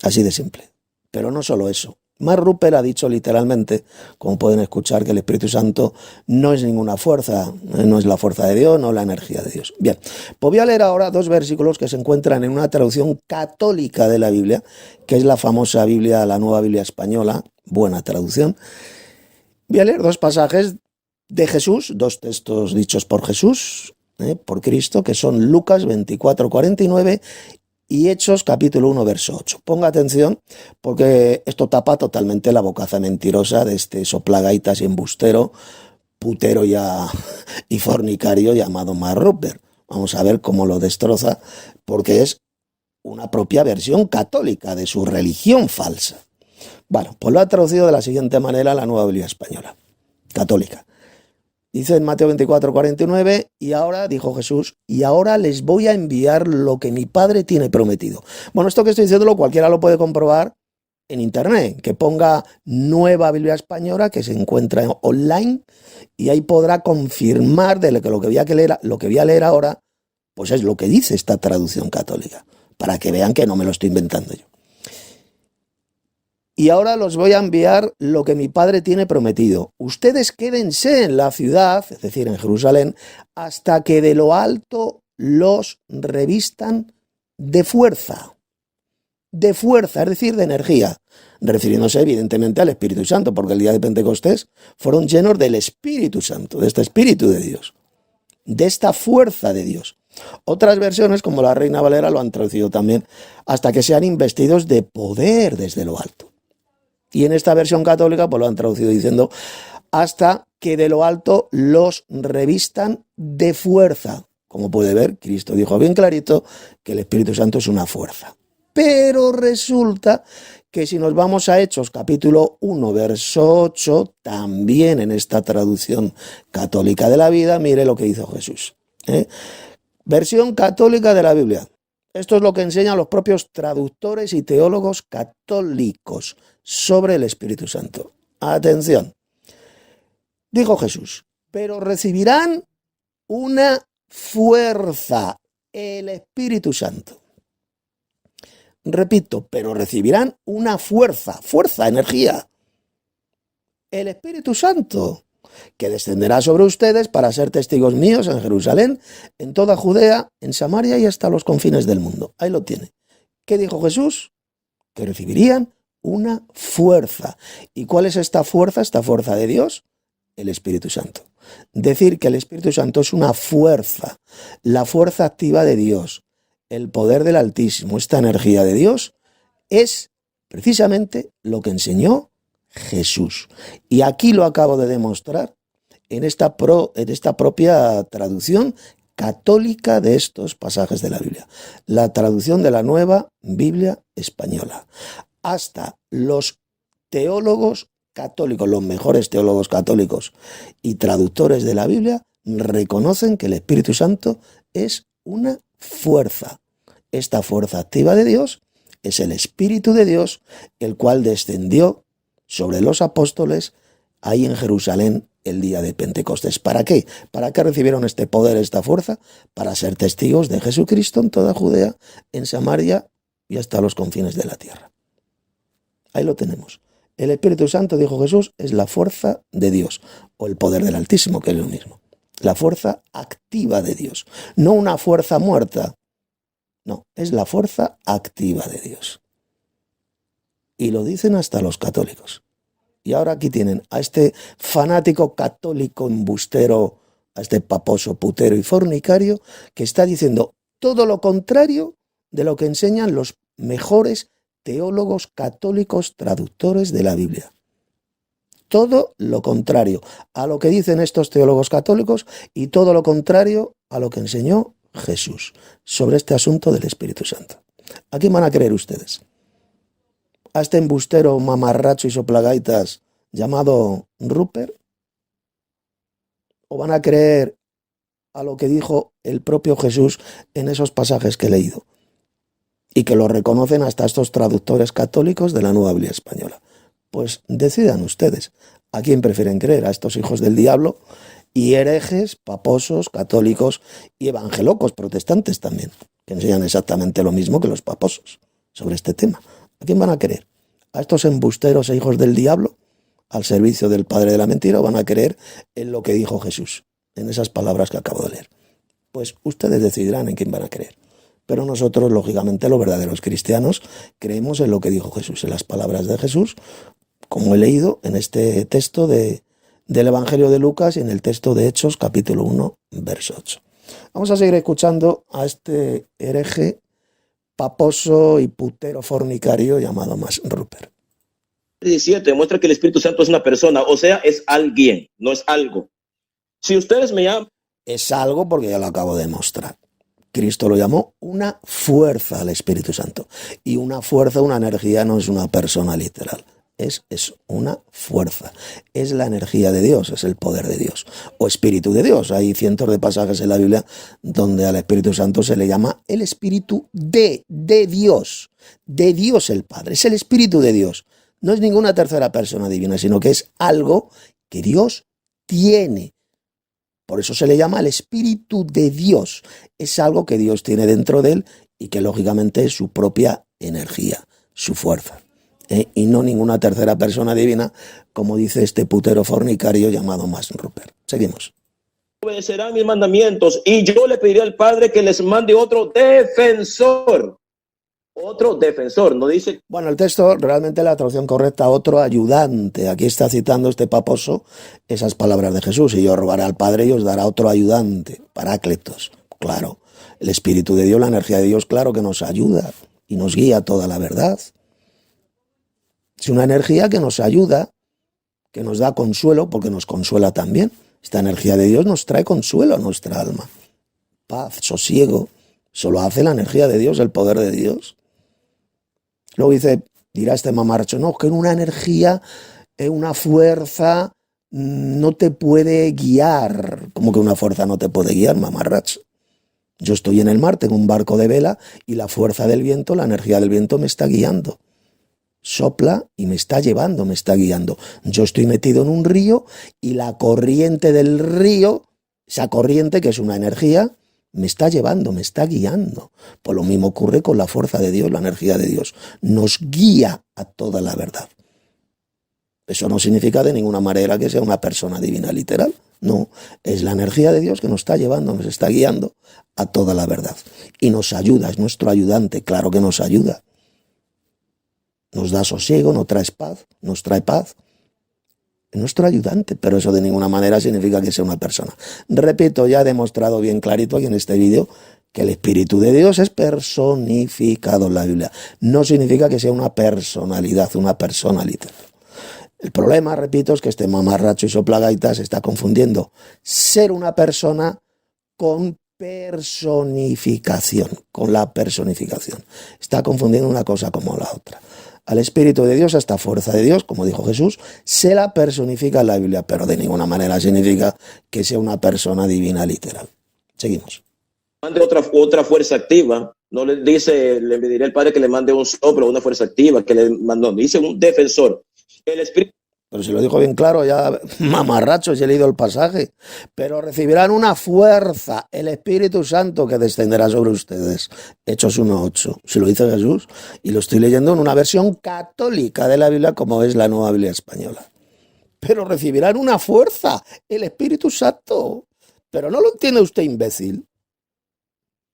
Así de simple. Pero no solo eso. Mark Ruppert ha dicho literalmente, como pueden escuchar, que el Espíritu Santo no es ninguna fuerza, no es la fuerza de Dios, no la energía de Dios. Bien, pues voy a leer ahora 2 versículos que se encuentran en una traducción católica de la Biblia, que es la famosa Biblia, la Nueva Biblia Española, buena traducción. Voy a leer 2 pasajes de Jesús, 2 textos dichos por Jesús, por Cristo, que son Lucas 24:49 y Hechos capítulo 1, verso 8. Ponga atención, porque esto tapa totalmente la bocaza mentirosa de este soplagaitas y embustero, putero y fornicario llamado Mark Ruppert. Vamos a ver cómo lo destroza, porque es una propia versión católica de su religión falsa. Bueno, pues lo ha traducido de la siguiente manera la Nueva Biblia Española, católica. Dice en Mateo 24:49, y ahora, dijo Jesús, y ahora les voy a enviar lo que mi Padre tiene prometido. Bueno, esto que estoy diciéndolo cualquiera lo puede comprobar en internet, que ponga Nueva Biblia Española, que se encuentra online, y ahí podrá confirmar de que lo que voy a leer ahora, pues es lo que dice esta traducción católica, para que vean que no me lo estoy inventando yo. Y ahora los voy a enviar lo que mi Padre tiene prometido. Ustedes quédense en la ciudad, es decir, en Jerusalén, hasta que de lo alto los revistan de fuerza. De fuerza, es decir, de energía. Refiriéndose evidentemente al Espíritu Santo, porque el día de Pentecostés fueron llenos del Espíritu Santo, de este Espíritu de Dios, de esta fuerza de Dios. Otras versiones, como la Reina Valera, lo han traducido también, hasta que sean investidos de poder desde lo alto. Y en esta versión católica pues lo han traducido diciendo hasta que de lo alto los revistan de fuerza. Como puede ver, Cristo dijo bien clarito que el Espíritu Santo es una fuerza. Pero resulta que si nos vamos a Hechos capítulo 1, verso 8, también en esta traducción católica de la vida, mire lo que hizo Jesús. Versión católica de la Biblia. Esto es lo que enseñan los propios traductores y teólogos católicos sobre el Espíritu Santo. Atención. Dijo Jesús, pero recibirán una fuerza, el Espíritu Santo. Repito, pero recibirán una fuerza, energía, el Espíritu Santo, que descenderá sobre ustedes para ser testigos míos en Jerusalén, en toda Judea, en Samaria y hasta los confines del mundo. Ahí lo tiene. ¿Qué dijo Jesús? Que recibirían una fuerza. ¿Y cuál es esta fuerza? Esta fuerza de Dios, el Espíritu Santo. Decir que el Espíritu Santo es una fuerza, la fuerza activa de Dios, el poder del Altísimo, esta energía de Dios, es precisamente lo que enseñó Jesús. Y aquí lo acabo de demostrar en esta propia traducción católica de estos pasajes de la Biblia, la traducción de la Nueva Biblia Española. Hasta los teólogos católicos, los mejores teólogos católicos y traductores de la Biblia, reconocen que el Espíritu Santo es una fuerza. Esta fuerza activa de Dios es el Espíritu de Dios, el cual descendió sobre los apóstoles ahí en Jerusalén el día de Pentecostés. ¿Para qué? ¿Para qué recibieron este poder, esta fuerza? Para ser testigos de Jesucristo en toda Judea, en Samaria y hasta los confines de la tierra. Ahí lo tenemos. El Espíritu Santo, dijo Jesús, es la fuerza de Dios, o el poder del Altísimo, que es lo mismo. La fuerza activa de Dios, no una fuerza muerta. No, es la fuerza activa de Dios. Y lo dicen hasta los católicos. Y ahora aquí tienen a este fanático católico embustero, a este paposo, putero y fornicario, que está diciendo todo lo contrario de lo que enseñan los mejores teólogos católicos traductores de la Biblia. Todo lo contrario a lo que dicen estos teólogos católicos y todo lo contrario a lo que enseñó Jesús sobre este asunto del Espíritu Santo. ¿A quién van a creer ustedes? ¿A este embustero, mamarracho y soplagaitas llamado Rupert? ¿O van a creer a lo que dijo el propio Jesús en esos pasajes que he leído? Y que lo reconocen hasta estos traductores católicos de la Nueva Biblia Española. Pues decidan ustedes a quién prefieren creer, a estos hijos del diablo y herejes, paposos, católicos y evangelocos, protestantes también, que enseñan exactamente lo mismo que los paposos sobre este tema. ¿A quién van a creer? ¿A estos embusteros e hijos del diablo al servicio del padre de la mentira, o van a creer en lo que dijo Jesús, en esas palabras que acabo de leer? Pues ustedes decidirán en quién van a creer. Pero nosotros, lógicamente, los verdaderos cristianos, creemos en lo que dijo Jesús, en las palabras de Jesús, como he leído en este texto del Evangelio de Lucas y en el texto de Hechos, capítulo 1, verso 8. Vamos a seguir escuchando a este hereje, paposo y putero fornicario llamado Max Rupert. 17 muestra que el Espíritu Santo es una persona, o sea, es alguien, no es algo. Si ustedes me llaman... Es algo porque ya lo acabo de mostrar. Cristo lo llamó una fuerza al Espíritu Santo. Y una fuerza, una energía, no es una persona literal. Es una fuerza. Es la energía de Dios, es el poder de Dios. O Espíritu de Dios. Hay cientos de pasajes en la Biblia donde al Espíritu Santo se le llama el Espíritu de Dios. De Dios el Padre. Es el Espíritu de Dios. No es ninguna tercera persona divina, sino que es algo que Dios tiene. Por eso se le llama el Espíritu de Dios. Es algo que Dios tiene dentro de él y que lógicamente es su propia energía, su fuerza. Y no ninguna tercera persona divina, como dice este putero fornicario llamado Max Rupert. Seguimos. Obedecerán mis mandamientos y yo le pediré al Padre que les mande otro defensor. Otro defensor, no dice... Bueno, el texto, realmente la traducción correcta, otro ayudante. Aquí está citando este paposo esas palabras de Jesús. Y yo robaré al Padre y os dará otro ayudante, Parácletos. Claro, el Espíritu de Dios, la energía de Dios, claro que nos ayuda y nos guía a toda la verdad. Es una energía que nos ayuda, que nos da consuelo, porque nos consuela también. Esta energía de Dios nos trae consuelo a nuestra alma. Paz, sosiego, solo hace la energía de Dios, el poder de Dios. Luego dirá este mamarcho, no, que una energía, una fuerza no te puede guiar. ¿Cómo que una fuerza no te puede guiar, mamarracho? Yo estoy en el mar, tengo un barco de vela y la fuerza del viento, la energía del viento me está guiando. Sopla y me está llevando, me está guiando. Yo estoy metido en un río y la corriente del río, esa corriente que es una energía, me está llevando, me está guiando. Pues lo mismo ocurre con la fuerza de Dios, la energía de Dios. Nos guía a toda la verdad. Eso no significa de ninguna manera que sea una persona divina literal. No, es la energía de Dios que nos está llevando, nos está guiando a toda la verdad. Y nos ayuda, es nuestro ayudante, claro que nos ayuda. Nos da sosiego, nos trae paz. Es nuestro ayudante, pero eso de ninguna manera significa que sea una persona. Repito, ya he demostrado bien clarito aquí en este vídeo que el Espíritu de Dios es personificado en la Biblia. No significa que sea una personalidad, una persona literal. El problema, repito, es que este mamarracho y soplagaitas está confundiendo ser una persona con personificación, con la personificación. Está confundiendo una cosa como la otra. Al Espíritu de Dios, a esta fuerza de Dios, como dijo Jesús, se la personifica en la Biblia, pero de ninguna manera significa que sea una persona divina literal. Seguimos. mande otra fuerza activa. No le dice, le diré al Padre que le mande un soplo, una fuerza activa, que le mandó, dice un defensor. El Espíritu. Pero si lo dijo bien claro, ya mamarracho, si he leído el pasaje. Pero recibirán una fuerza, el Espíritu Santo que descenderá sobre ustedes. Hechos 1:8. Si lo dice Jesús, y lo estoy leyendo en una versión católica de la Biblia, como es la Nueva Biblia Española. Pero recibirán una fuerza, el Espíritu Santo. Pero no lo entiende usted, imbécil.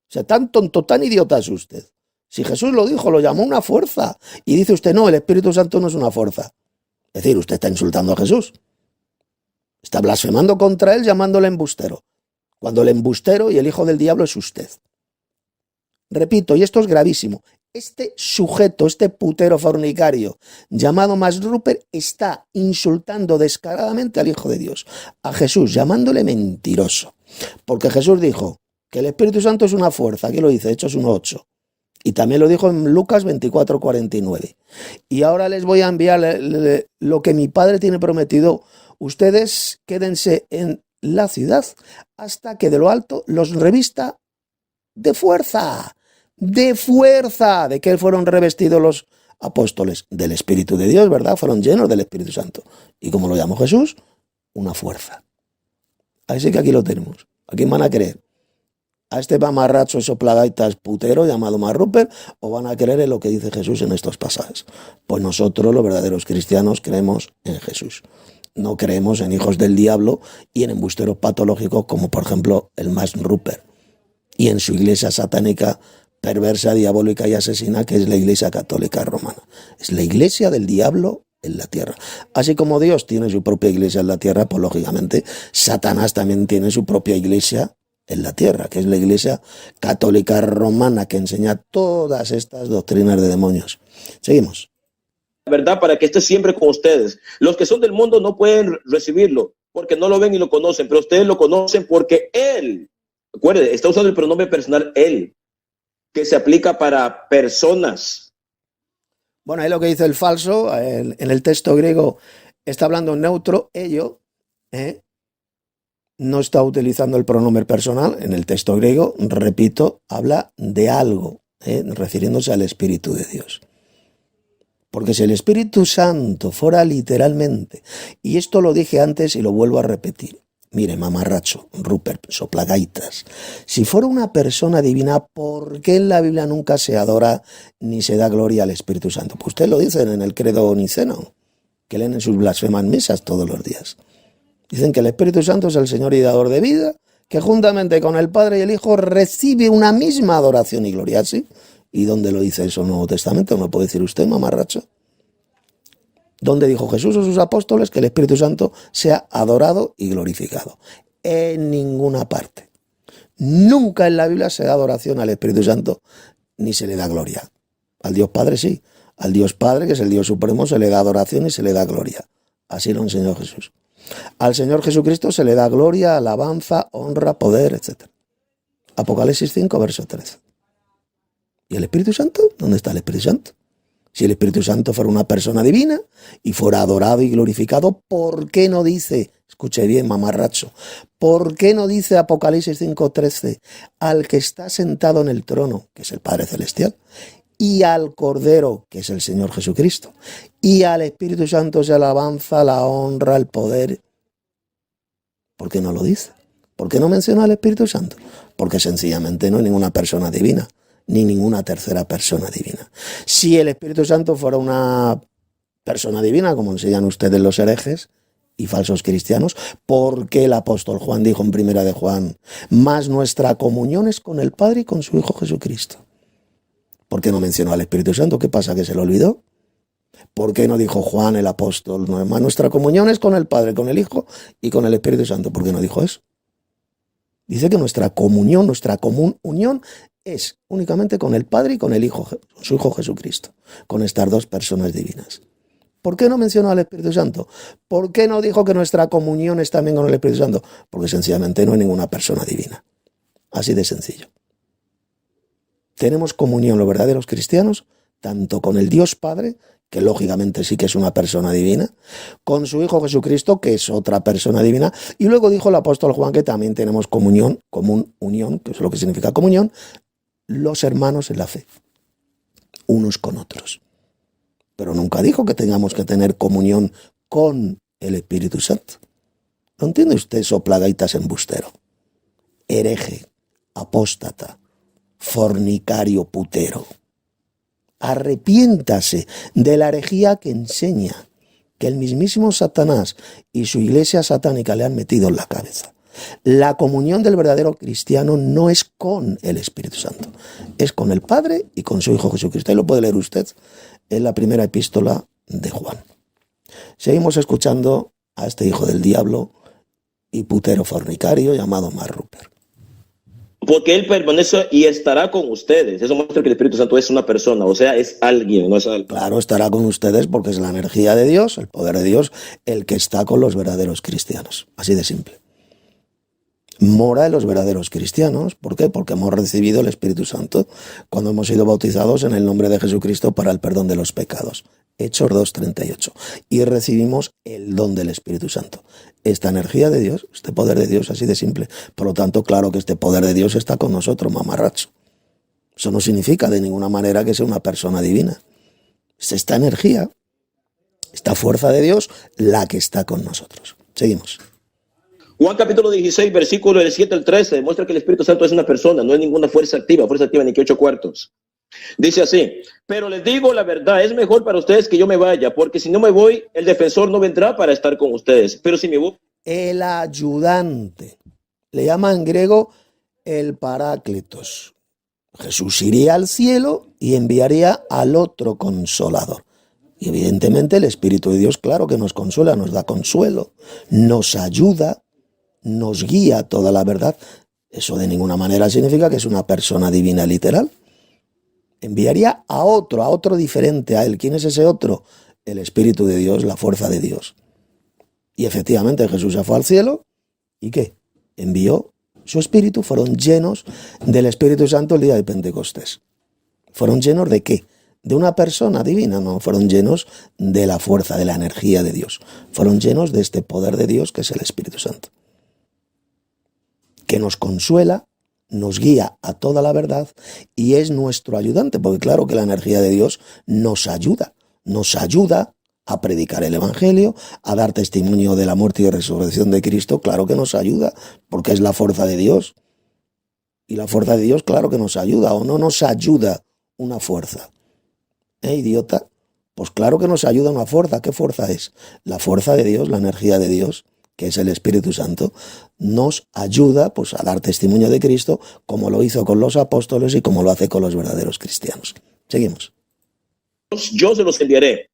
O sea, tan tonto, tan idiota es usted. Si Jesús lo dijo, lo llamó una fuerza. Y dice usted, no, el Espíritu Santo no es una fuerza. Es decir, usted está insultando a Jesús. Está blasfemando contra él llamándole embustero. Cuando el embustero y el hijo del diablo es usted. Repito, y esto es gravísimo. Este sujeto, este putero fornicario llamado Max Rupert está insultando descaradamente al Hijo de Dios, a Jesús, llamándole mentiroso. Porque Jesús dijo que el Espíritu Santo es una fuerza. Aquí lo dice, Hechos 1:8. Y también lo dijo en Lucas 24:49. Y ahora les voy a enviar lo que mi Padre tiene prometido. Ustedes quédense en la ciudad hasta que de lo alto los revista de fuerza. De fuerza. ¿De qué fueron revestidos los apóstoles? Del Espíritu de Dios, ¿verdad? Fueron llenos del Espíritu Santo. Y como lo llamó Jesús, una fuerza. Así que aquí lo tenemos. ¿A quién van a creer? ¿A este mamarracho soplagaitas putero llamado Max Rupert, o van a creer en lo que dice Jesús en estos pasajes? Pues nosotros, los verdaderos cristianos, creemos en Jesús. No creemos en hijos del diablo y en embusteros patológicos como, por ejemplo, el Max Rupert. Y en su iglesia satánica, perversa, diabólica y asesina, que es la Iglesia Católica Romana. Es la iglesia del diablo en la tierra. Así como Dios tiene su propia iglesia en la tierra, pues lógicamente Satanás también tiene su propia iglesia en la tierra, que es la Iglesia Católica Romana, que enseña todas estas doctrinas de demonios. Seguimos. La verdad, para que esté siempre con ustedes. Los que son del mundo no pueden recibirlo porque no lo ven y lo conocen, pero ustedes lo conocen porque Él, recuerde, está usando el pronombre personal Él, que se aplica para personas. Bueno, ahí lo que dice el falso, en el texto griego está hablando en neutro, ello, no está utilizando el pronombre personal. En el texto griego, repito, habla de algo, refiriéndose al Espíritu de Dios. Porque si el Espíritu Santo fuera literalmente, y esto lo dije antes y lo vuelvo a repetir, mire, mamarracho, Rupert, soplagaitas, si fuera una persona divina, ¿por qué en la Biblia nunca se adora ni se da gloria al Espíritu Santo? Pues ustedes lo dicen en el credo niceno, que leen en sus blasfemas misas todos los días. Dicen que el Espíritu Santo es el Señor y dador de vida, que juntamente con el Padre y el Hijo recibe una misma adoración y gloria, ¿sí? ¿Y dónde lo dice eso en el Nuevo Testamento? ¿Me puede decir usted, mamarracho? ¿Dónde dijo Jesús o sus apóstoles que el Espíritu Santo sea adorado y glorificado? En ninguna parte. Nunca en la Biblia se da adoración al Espíritu Santo, ni se le da gloria. Al Dios Padre sí. Al Dios Padre, que es el Dios Supremo, se le da adoración y se le da gloria. Así lo enseñó Jesús. Al Señor Jesucristo se le da gloria, alabanza, honra, poder, etc. Apocalipsis 5, verso 13. ¿Y el Espíritu Santo? ¿Dónde está el Espíritu Santo? Si el Espíritu Santo fuera una persona divina y fuera adorado y glorificado, ¿por qué no dice, escuche bien, mamarracho, por qué no dice Apocalipsis 5:13, al que está sentado en el trono, que es el Padre Celestial, y al Cordero, que es el Señor Jesucristo, y al Espíritu Santo se alabanza, la honra, el poder? ¿Por qué no lo dice? ¿Por qué no menciona al Espíritu Santo? Porque sencillamente no hay ninguna persona divina, ni ninguna tercera persona divina. Si el Espíritu Santo fuera una persona divina, como enseñan ustedes los herejes y falsos cristianos, ¿por qué el apóstol Juan dijo en Primera de Juan, más nuestra comunión es con el Padre y con su Hijo Jesucristo? ¿Por qué no mencionó al Espíritu Santo? ¿Qué pasa, que se lo olvidó? ¿Por qué no dijo Juan el apóstol, más nuestra comunión es con el Padre, con el Hijo y con el Espíritu Santo? ¿Por qué no dijo eso? Dice que nuestra comunión, nuestra común unión es únicamente con el Padre y con el Hijo, su Hijo Jesucristo, con estas dos personas divinas. ¿Por qué no mencionó al Espíritu Santo? ¿Por qué no dijo que nuestra comunión es también con el Espíritu Santo? Porque sencillamente no hay ninguna persona divina. Así de sencillo. Tenemos comunión los verdaderos cristianos, tanto con el Dios Padre, que lógicamente sí que es una persona divina, con su Hijo Jesucristo, que es otra persona divina, y luego dijo el apóstol Juan que también tenemos comunión, unión, que es lo que significa comunión, los hermanos en la fe, unos con otros. Pero nunca dijo que tengamos que tener comunión con el Espíritu Santo. ¿No entiende usted, soplagaitas embustero? Hereje, apóstata, fornicario, putero. Arrepiéntase de la herejía que enseña que el mismísimo Satanás y su iglesia satánica le han metido en la cabeza. La comunión del verdadero cristiano no es con el Espíritu Santo, es con el Padre y con su Hijo Jesucristo. Ahí lo puede leer usted en la primera epístola de Juan. Seguimos escuchando a este hijo del diablo y putero fornicario llamado Mark Ruper. Porque Él permanece y estará con ustedes. Eso muestra que el Espíritu Santo es una persona, o sea, es alguien, no es algo. Claro, estará con ustedes porque es la energía de Dios, el poder de Dios, el que está con los verdaderos cristianos. Así de simple. Mora en los verdaderos cristianos. ¿Por qué? Porque hemos recibido el Espíritu Santo cuando hemos sido bautizados en el nombre de Jesucristo para el perdón de los pecados. Hechos 2:38. Y recibimos el don del Espíritu Santo. Esta energía de Dios, este poder de Dios, así de simple. Por lo tanto, claro que este poder de Dios está con nosotros, mamarracho. Eso no significa de ninguna manera que sea una persona divina. Es esta energía, esta fuerza de Dios, la que está con nosotros. Seguimos. Juan capítulo 16, versículo del 7 al 13, demuestra que el Espíritu Santo es una persona, no es ninguna fuerza activa ni que 8 cuartos. Dice así: pero les digo la verdad, es mejor para ustedes que yo me vaya, porque si no me voy, el defensor no vendrá para estar con ustedes. Pero si me voy... El ayudante. Le llama en griego el paráclitos. Jesús iría al cielo y enviaría al otro consolador. Y evidentemente el Espíritu de Dios, claro que nos consuela, nos da consuelo, nos ayuda, nos guía a toda la verdad. Eso de ninguna manera significa que es una persona divina literal. Enviaría a otro diferente a él. ¿Quién es ese otro? El Espíritu de Dios, la fuerza de Dios. Y efectivamente Jesús ya fue al cielo. ¿Y qué? Envió su Espíritu. Fueron llenos del Espíritu Santo el día de Pentecostés. ¿Fueron llenos de qué? De una persona divina. No, fueron llenos de la fuerza, de la energía de Dios. Fueron llenos de este poder de Dios que es el Espíritu Santo, que nos consuela, nos guía a toda la verdad y es nuestro ayudante, porque claro que la energía de Dios nos ayuda a predicar el Evangelio, a dar testimonio de la muerte y resurrección de Cristo. Claro que nos ayuda, porque es la fuerza de Dios. Y la fuerza de Dios, claro que nos ayuda, o no nos ayuda una fuerza. Idiota? Pues claro que nos ayuda una fuerza. ¿Qué fuerza es? La fuerza de Dios, la energía de Dios, que es el Espíritu Santo, nos ayuda pues a dar testimonio de Cristo, como lo hizo con los apóstoles y como lo hace con los verdaderos cristianos. Seguimos. Yo se los enviaré.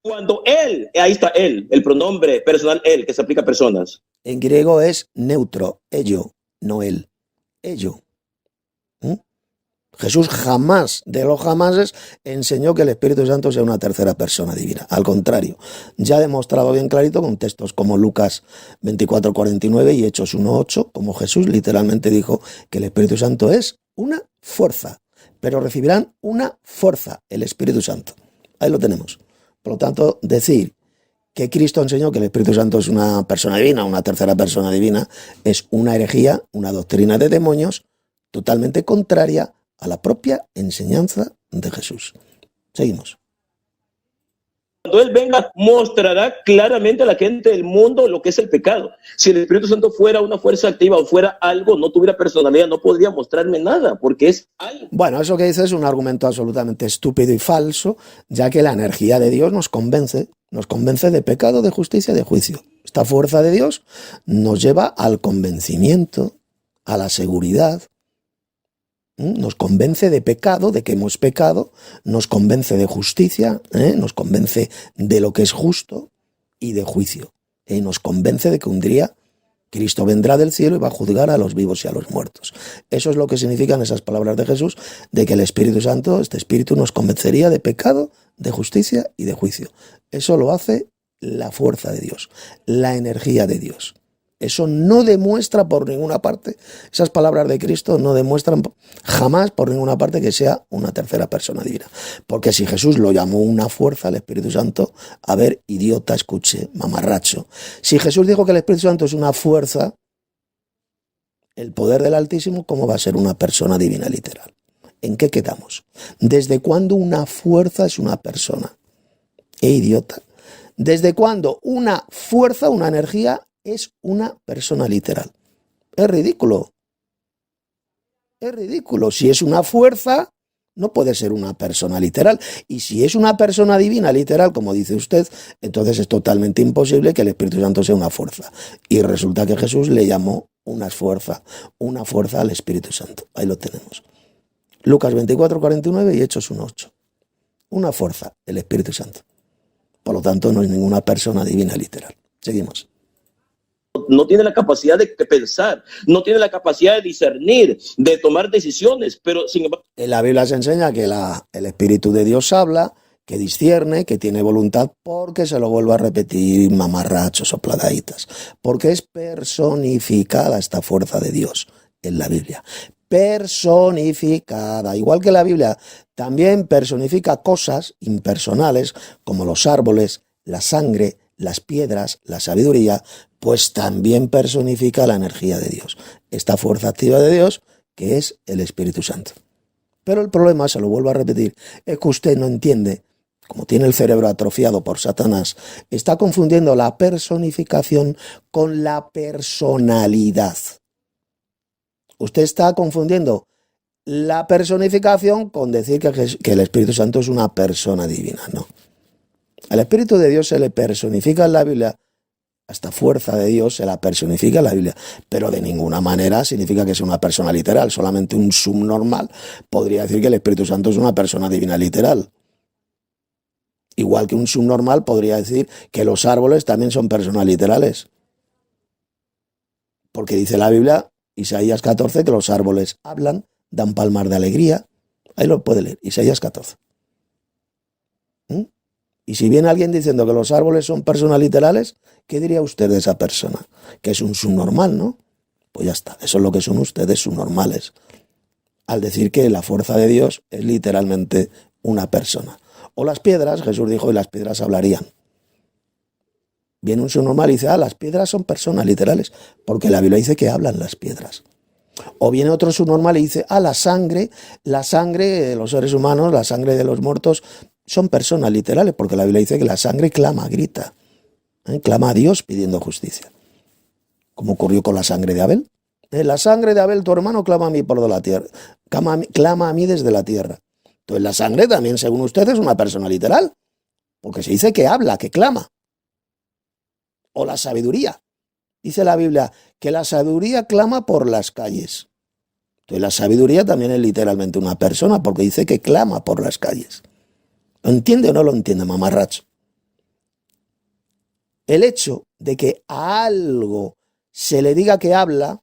Cuando Él, ahí está Él, el pronombre personal Él, que se aplica a personas. En griego es neutro, ello, no él, ello. Jesús jamás, de los jamases, enseñó que el Espíritu Santo sea una tercera persona divina. Al contrario, ya ha demostrado bien clarito con textos como Lucas 24:49 y Hechos 1:8, como Jesús literalmente dijo que el Espíritu Santo es una fuerza, pero recibirán una fuerza, el Espíritu Santo. Ahí lo tenemos. Por lo tanto, decir que Cristo enseñó que el Espíritu Santo es una persona divina, una tercera persona divina, es una herejía, una doctrina de demonios totalmente contraria a la propia enseñanza de Jesús. Seguimos. Cuando Él venga, mostrará claramente a la gente del mundo lo que es el pecado. Si el Espíritu Santo fuera una fuerza activa o fuera algo, no tuviera personalidad, no podría mostrarme nada, porque es algo. Bueno, eso que dice es un argumento absolutamente estúpido y falso, ya que la energía de Dios nos convence de pecado, de justicia y de juicio. Esta fuerza de Dios nos lleva al convencimiento, a la seguridad. Nos convence de pecado, de que hemos pecado, nos convence de justicia, nos convence de lo que es justo y de juicio. Nos convence de que un día Cristo vendrá del cielo y va a juzgar a los vivos y a los muertos. Eso es lo que significan esas palabras de Jesús, de que el Espíritu Santo, este Espíritu, nos convencería de pecado, de justicia y de juicio. Eso lo hace la fuerza de Dios, la energía de Dios. Eso no demuestra por ninguna parte, esas palabras de Cristo no demuestran jamás por ninguna parte que sea una tercera persona divina. Porque si Jesús lo llamó una fuerza, el Espíritu Santo, a ver, idiota, escuche, mamarracho. Si Jesús dijo que el Espíritu Santo es una fuerza, el poder del Altísimo, ¿cómo va a ser una persona divina literal? ¿En qué quedamos? ¿Desde cuándo una fuerza es una persona? Idiota. ¿Desde cuándo una fuerza, una energía, es una persona literal? Es ridículo. Es ridículo. Si es una fuerza, no puede ser una persona literal. Y si es una persona divina literal, como dice usted, entonces es totalmente imposible que el Espíritu Santo sea una fuerza. Y resulta que Jesús le llamó una fuerza al Espíritu Santo. Ahí lo tenemos. Lucas 24:49 y Hechos 1:8. Una fuerza, el Espíritu Santo. Por lo tanto, no es ninguna persona divina literal. Seguimos. No tiene la capacidad de pensar, no tiene la capacidad de discernir, de tomar decisiones, pero sin embargo... En la Biblia se enseña que el Espíritu de Dios habla, que discierne, que tiene voluntad, porque se lo vuelvo a repetir, mamarrachos o pladaitas, porque es personificada esta fuerza de Dios en la Biblia. Personificada, igual que la Biblia también personifica cosas impersonales como los árboles, la sangre, las piedras, la sabiduría, pues también personifica la energía de Dios, esta fuerza activa de Dios que es el Espíritu Santo. Pero el problema, se lo vuelvo a repetir, es que usted no entiende, como tiene el cerebro atrofiado por Satanás, está confundiendo la personificación con la personalidad. Usted está confundiendo la personificación con decir que el Espíritu Santo es una persona divina, no. Al Espíritu de Dios se le personifica en la Biblia, esta fuerza de Dios se la personifica en la Biblia, pero de ninguna manera significa que sea una persona literal. Solamente un subnormal podría decir que el Espíritu Santo es una persona divina literal. Igual que un subnormal podría decir que los árboles también son personas literales. Porque dice la Biblia, Isaías 14, que los árboles hablan, dan palmas de alegría. Ahí lo puede leer, Isaías 14. Y si viene alguien diciendo que los árboles son personas literales, ¿qué diría usted de esa persona? Que es un subnormal, ¿no? Pues ya está, eso es lo que son ustedes, subnormales. Al decir que la fuerza de Dios es literalmente una persona. O las piedras, Jesús dijo, y las piedras hablarían. Viene un subnormal y dice, las piedras son personas literales, porque la Biblia dice que hablan las piedras. O viene otro subnormal y dice, la sangre de los seres humanos, la sangre de los muertos, son personas literales, porque la Biblia dice que la sangre clama, grita, clama a Dios pidiendo justicia. Como ocurrió con la sangre de Abel. La sangre de Abel, tu hermano, clama a mí por la tierra, clama a mí desde la tierra. Entonces la sangre también, según ustedes, es una persona literal, porque se dice que habla, que clama. O la sabiduría. Dice la Biblia que la sabiduría clama por las calles. Entonces la sabiduría también es literalmente una persona, porque dice que clama por las calles. ¿Lo entiende o no lo entiende, mamarracho? El hecho de que a algo se le diga que habla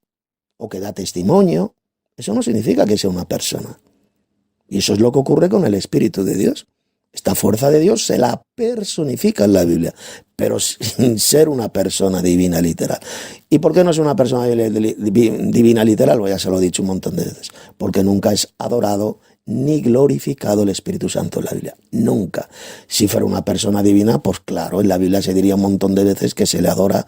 o que da testimonio, eso no significa que sea una persona. Y eso es lo que ocurre con el Espíritu de Dios. Esta fuerza de Dios se la personifica en la Biblia, pero sin ser una persona divina literal. ¿Y por qué no es una persona divina literal? Pues ya se lo he dicho un montón de veces. Porque nunca es adorado ni glorificado el Espíritu Santo en la Biblia. Nunca. Si fuera una persona divina, pues claro, en la Biblia se diría un montón de veces que se le adora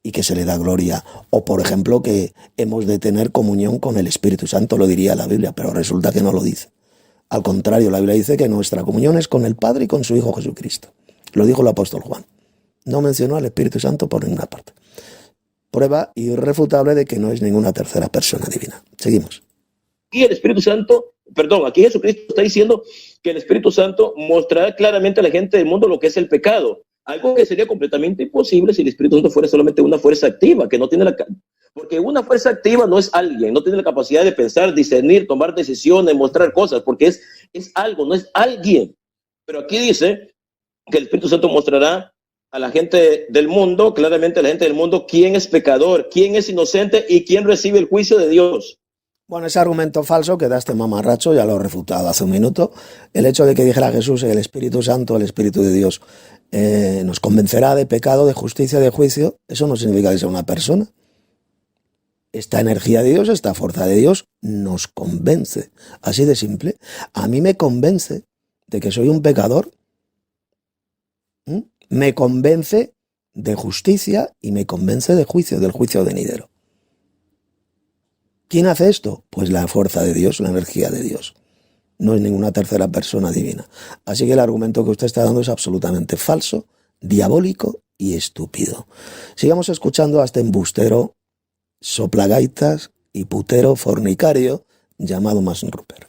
y que se le da gloria. O por ejemplo que hemos de tener comunión con el Espíritu Santo, lo diría la Biblia, pero resulta que no lo dice. Al contrario, la Biblia dice que nuestra comunión es con el Padre y con su Hijo Jesucristo. Lo dijo el apóstol Juan. No mencionó al Espíritu Santo por ninguna parte. Prueba irrefutable de que no es ninguna tercera persona divina. Seguimos. Y el Espíritu Santo, aquí Jesucristo está diciendo que el Espíritu Santo mostrará claramente a la gente del mundo lo que es el pecado. Algo que sería completamente imposible si el Espíritu Santo fuera solamente una fuerza activa, que no tiene porque una fuerza activa no es alguien, no tiene la capacidad de pensar, discernir, tomar decisiones, mostrar cosas, porque es algo, no es alguien. Pero aquí dice que el Espíritu Santo mostrará a la gente del mundo, claramente a la gente del mundo, quién es pecador, quién es inocente y quién recibe el juicio de Dios. Bueno, ese argumento falso que da este mamarracho, ya lo he refutado hace un minuto. El hecho de que dijera Jesús que el Espíritu Santo, el Espíritu de Dios, nos convencerá de pecado, de justicia, de juicio, eso no significa que sea una persona. Esta energía de Dios, esta fuerza de Dios, nos convence. Así de simple. A mí me convence de que soy un pecador. Me convence de justicia y me convence de juicio, del juicio venidero. ¿Quién hace esto? Pues la fuerza de Dios, la energía de Dios. No es ninguna tercera persona divina. Así que el argumento que usted está dando es absolutamente falso, diabólico y estúpido. Sigamos escuchando a este embustero, soplagaitas y putero fornicario llamado Max Rupert.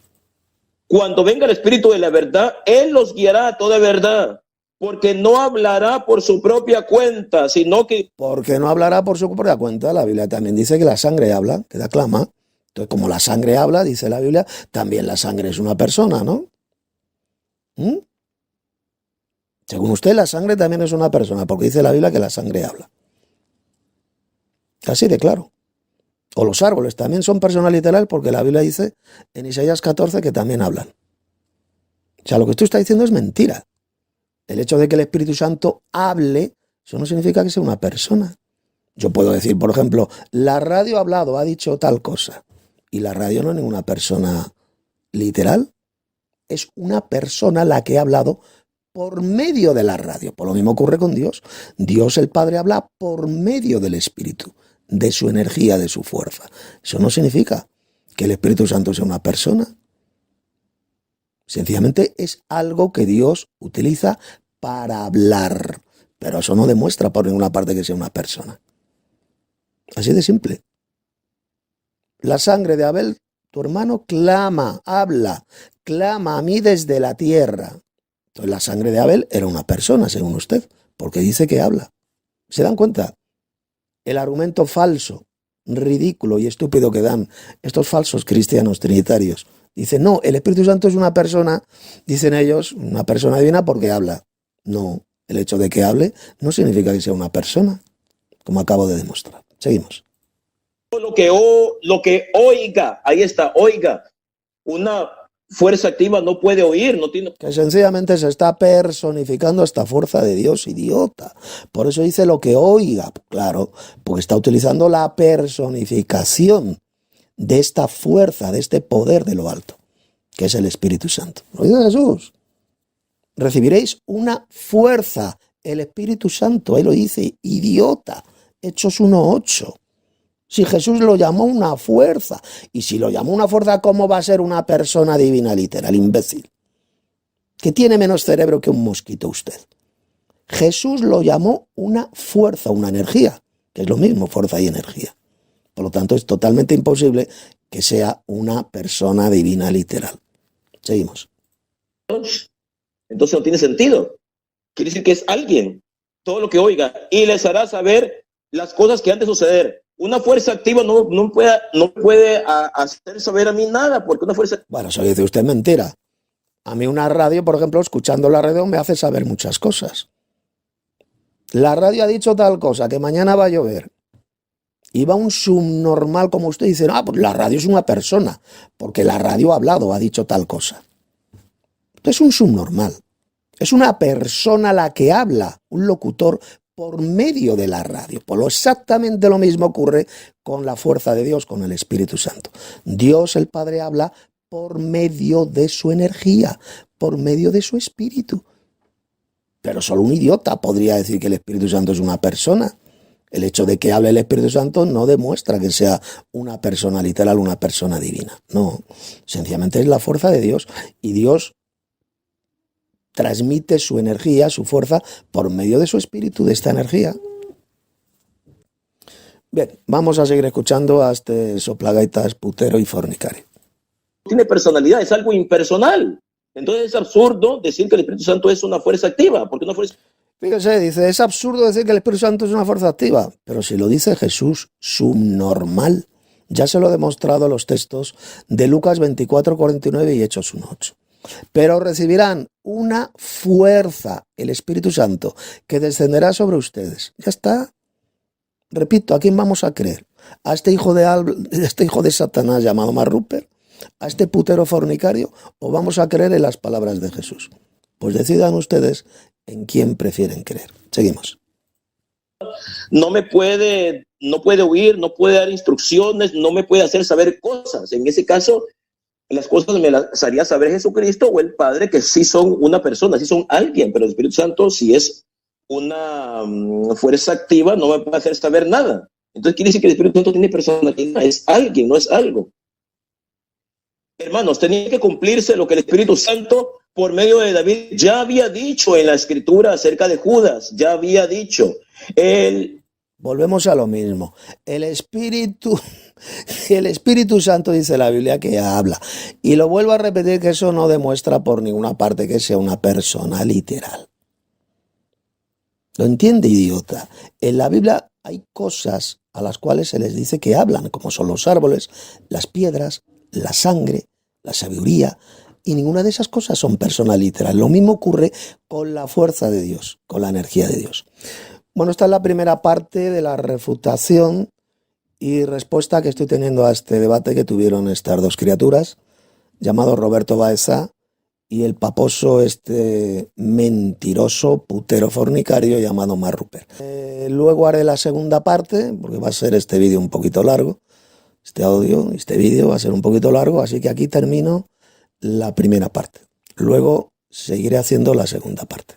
Cuando venga el Espíritu de la verdad, Él los guiará a toda verdad, porque no hablará por su propia cuenta, sino que... Porque no hablará por su propia cuenta. La Biblia también dice que la sangre habla, que da clama. Entonces, como la sangre habla, dice la Biblia, también la sangre es una persona, ¿no? Según usted, la sangre también es una persona, porque dice la Biblia que la sangre habla. Así de claro. O los árboles también son persona literal, porque la Biblia dice en Isaías 14 que también hablan. O sea, lo que usted está diciendo es mentira. El hecho de que el Espíritu Santo hable, eso no significa que sea una persona. Yo puedo decir, por ejemplo, la radio ha hablado, ha dicho tal cosa. Y la radio no es ninguna persona literal. Es una persona la que ha hablado por medio de la radio. Por lo mismo ocurre con Dios. Dios el Padre habla por medio del Espíritu, de su energía, de su fuerza. Eso no significa que el Espíritu Santo sea una persona. Sencillamente es algo que Dios utiliza para hablar. Pero eso no demuestra por ninguna parte que sea una persona. Así de simple. La sangre de Abel, tu hermano, clama, habla, clama a mí desde la tierra. Entonces la sangre de Abel era una persona, según usted, porque dice que habla. ¿Se dan cuenta? El argumento falso, ridículo y estúpido que dan estos falsos cristianos trinitarios. Dicen, no, el Espíritu Santo es una persona, dicen ellos, una persona divina porque habla. No, el hecho de que hable no significa que sea una persona, como acabo de demostrar. Seguimos. Lo que oiga, ahí está, oiga, una fuerza activa no puede oír, no tiene... Que sencillamente se está personificando esta fuerza de Dios, idiota. Por eso dice lo que oiga, claro, porque está utilizando la personificación de esta fuerza, de este poder de lo alto, que es el Espíritu Santo. Lo dice Jesús. Recibiréis una fuerza, el Espíritu Santo, ahí lo dice, idiota, Hechos 1:8. Si Jesús lo llamó una fuerza, y si lo llamó una fuerza, ¿cómo va a ser una persona divina literal, imbécil? Que tiene menos cerebro que un mosquito usted. Jesús lo llamó una fuerza, una energía, que es lo mismo, fuerza y energía. Por lo tanto, es totalmente imposible que sea una persona divina literal. Seguimos. Entonces no tiene sentido. Quiere decir que es alguien, todo lo que oiga, y les hará saber las cosas que han de suceder. Una fuerza activa no puede hacer saber a mí nada, porque una fuerza... Bueno, eso dice usted mentira. A mí una radio, por ejemplo, escuchando la radio me hace saber muchas cosas. La radio ha dicho tal cosa, que mañana va a llover. Y va un subnormal como usted y dice, pues la radio es una persona, porque la radio ha hablado, ha dicho tal cosa. Entonces es un subnormal. Es una persona la que habla, un locutor por medio de la radio. Por lo exactamente lo mismo ocurre con la fuerza de Dios, con el Espíritu Santo. Dios el Padre habla por medio de su energía, por medio de su Espíritu. Pero solo un idiota podría decir que el Espíritu Santo es una persona. El hecho de que hable el Espíritu Santo no demuestra que sea una persona literal, una persona divina. No, sencillamente es la fuerza de Dios. Y Dios transmite su energía, su fuerza, por medio de su espíritu, de esta energía. Bien, vamos a seguir escuchando a este soplagaitas, putero y fornicario. Tiene personalidad, es algo impersonal. Entonces es absurdo decir que el Espíritu Santo es una fuerza activa, porque una fuerza... Fíjese, dice, es absurdo decir que el Espíritu Santo es una fuerza activa, pero si lo dice Jesús, subnormal. Ya se lo he demostrado en los textos de Lucas 24:49 y Hechos 1:8. Pero recibirán una fuerza, el Espíritu Santo, que descenderá sobre ustedes. Ya está. Repito, ¿a quién vamos a creer? ¿A este hijo de Satanás llamado Mark Ruppert? ¿A este putero fornicario? ¿O vamos a creer en las palabras de Jesús? Pues decidan ustedes en quién prefieren creer. Seguimos. No puede huir, no puede dar instrucciones, no me puede hacer saber cosas. En ese caso, las cosas me las haría saber Jesucristo o el Padre, que sí son una persona, sí son alguien, pero el Espíritu Santo, si es una fuerza activa, no me puede hacer saber nada. Entonces quiere decir que el Espíritu Santo tiene personalidad, es alguien, no es algo. Hermanos, tenía que cumplirse lo que el Espíritu Santo, por medio de David, ya había dicho en la Escritura acerca de Judas, ya había dicho. Volvemos a lo mismo. El Espíritu Santo, dice la Biblia, que habla. Y lo vuelvo a repetir, que eso no demuestra por ninguna parte que sea una persona literal. ¿Lo entiende, idiota? En la Biblia hay cosas a las cuales se les dice que hablan, como son los árboles, las piedras, la sangre, la sabiduría, y ninguna de esas cosas son persona literal. Lo mismo ocurre con la fuerza de Dios, con la energía de Dios. Bueno, esta es la primera parte de la refutación y respuesta que estoy teniendo a este debate que tuvieron estas dos criaturas, llamado Roberto Baeza y el paposo mentiroso, putero fornicario llamado Mark Ruppert. Luego haré la segunda parte, porque va a ser este vídeo un poquito largo. Este audio, este vídeo va a ser un poquito largo, así que aquí termino la primera parte. Luego seguiré haciendo la segunda parte.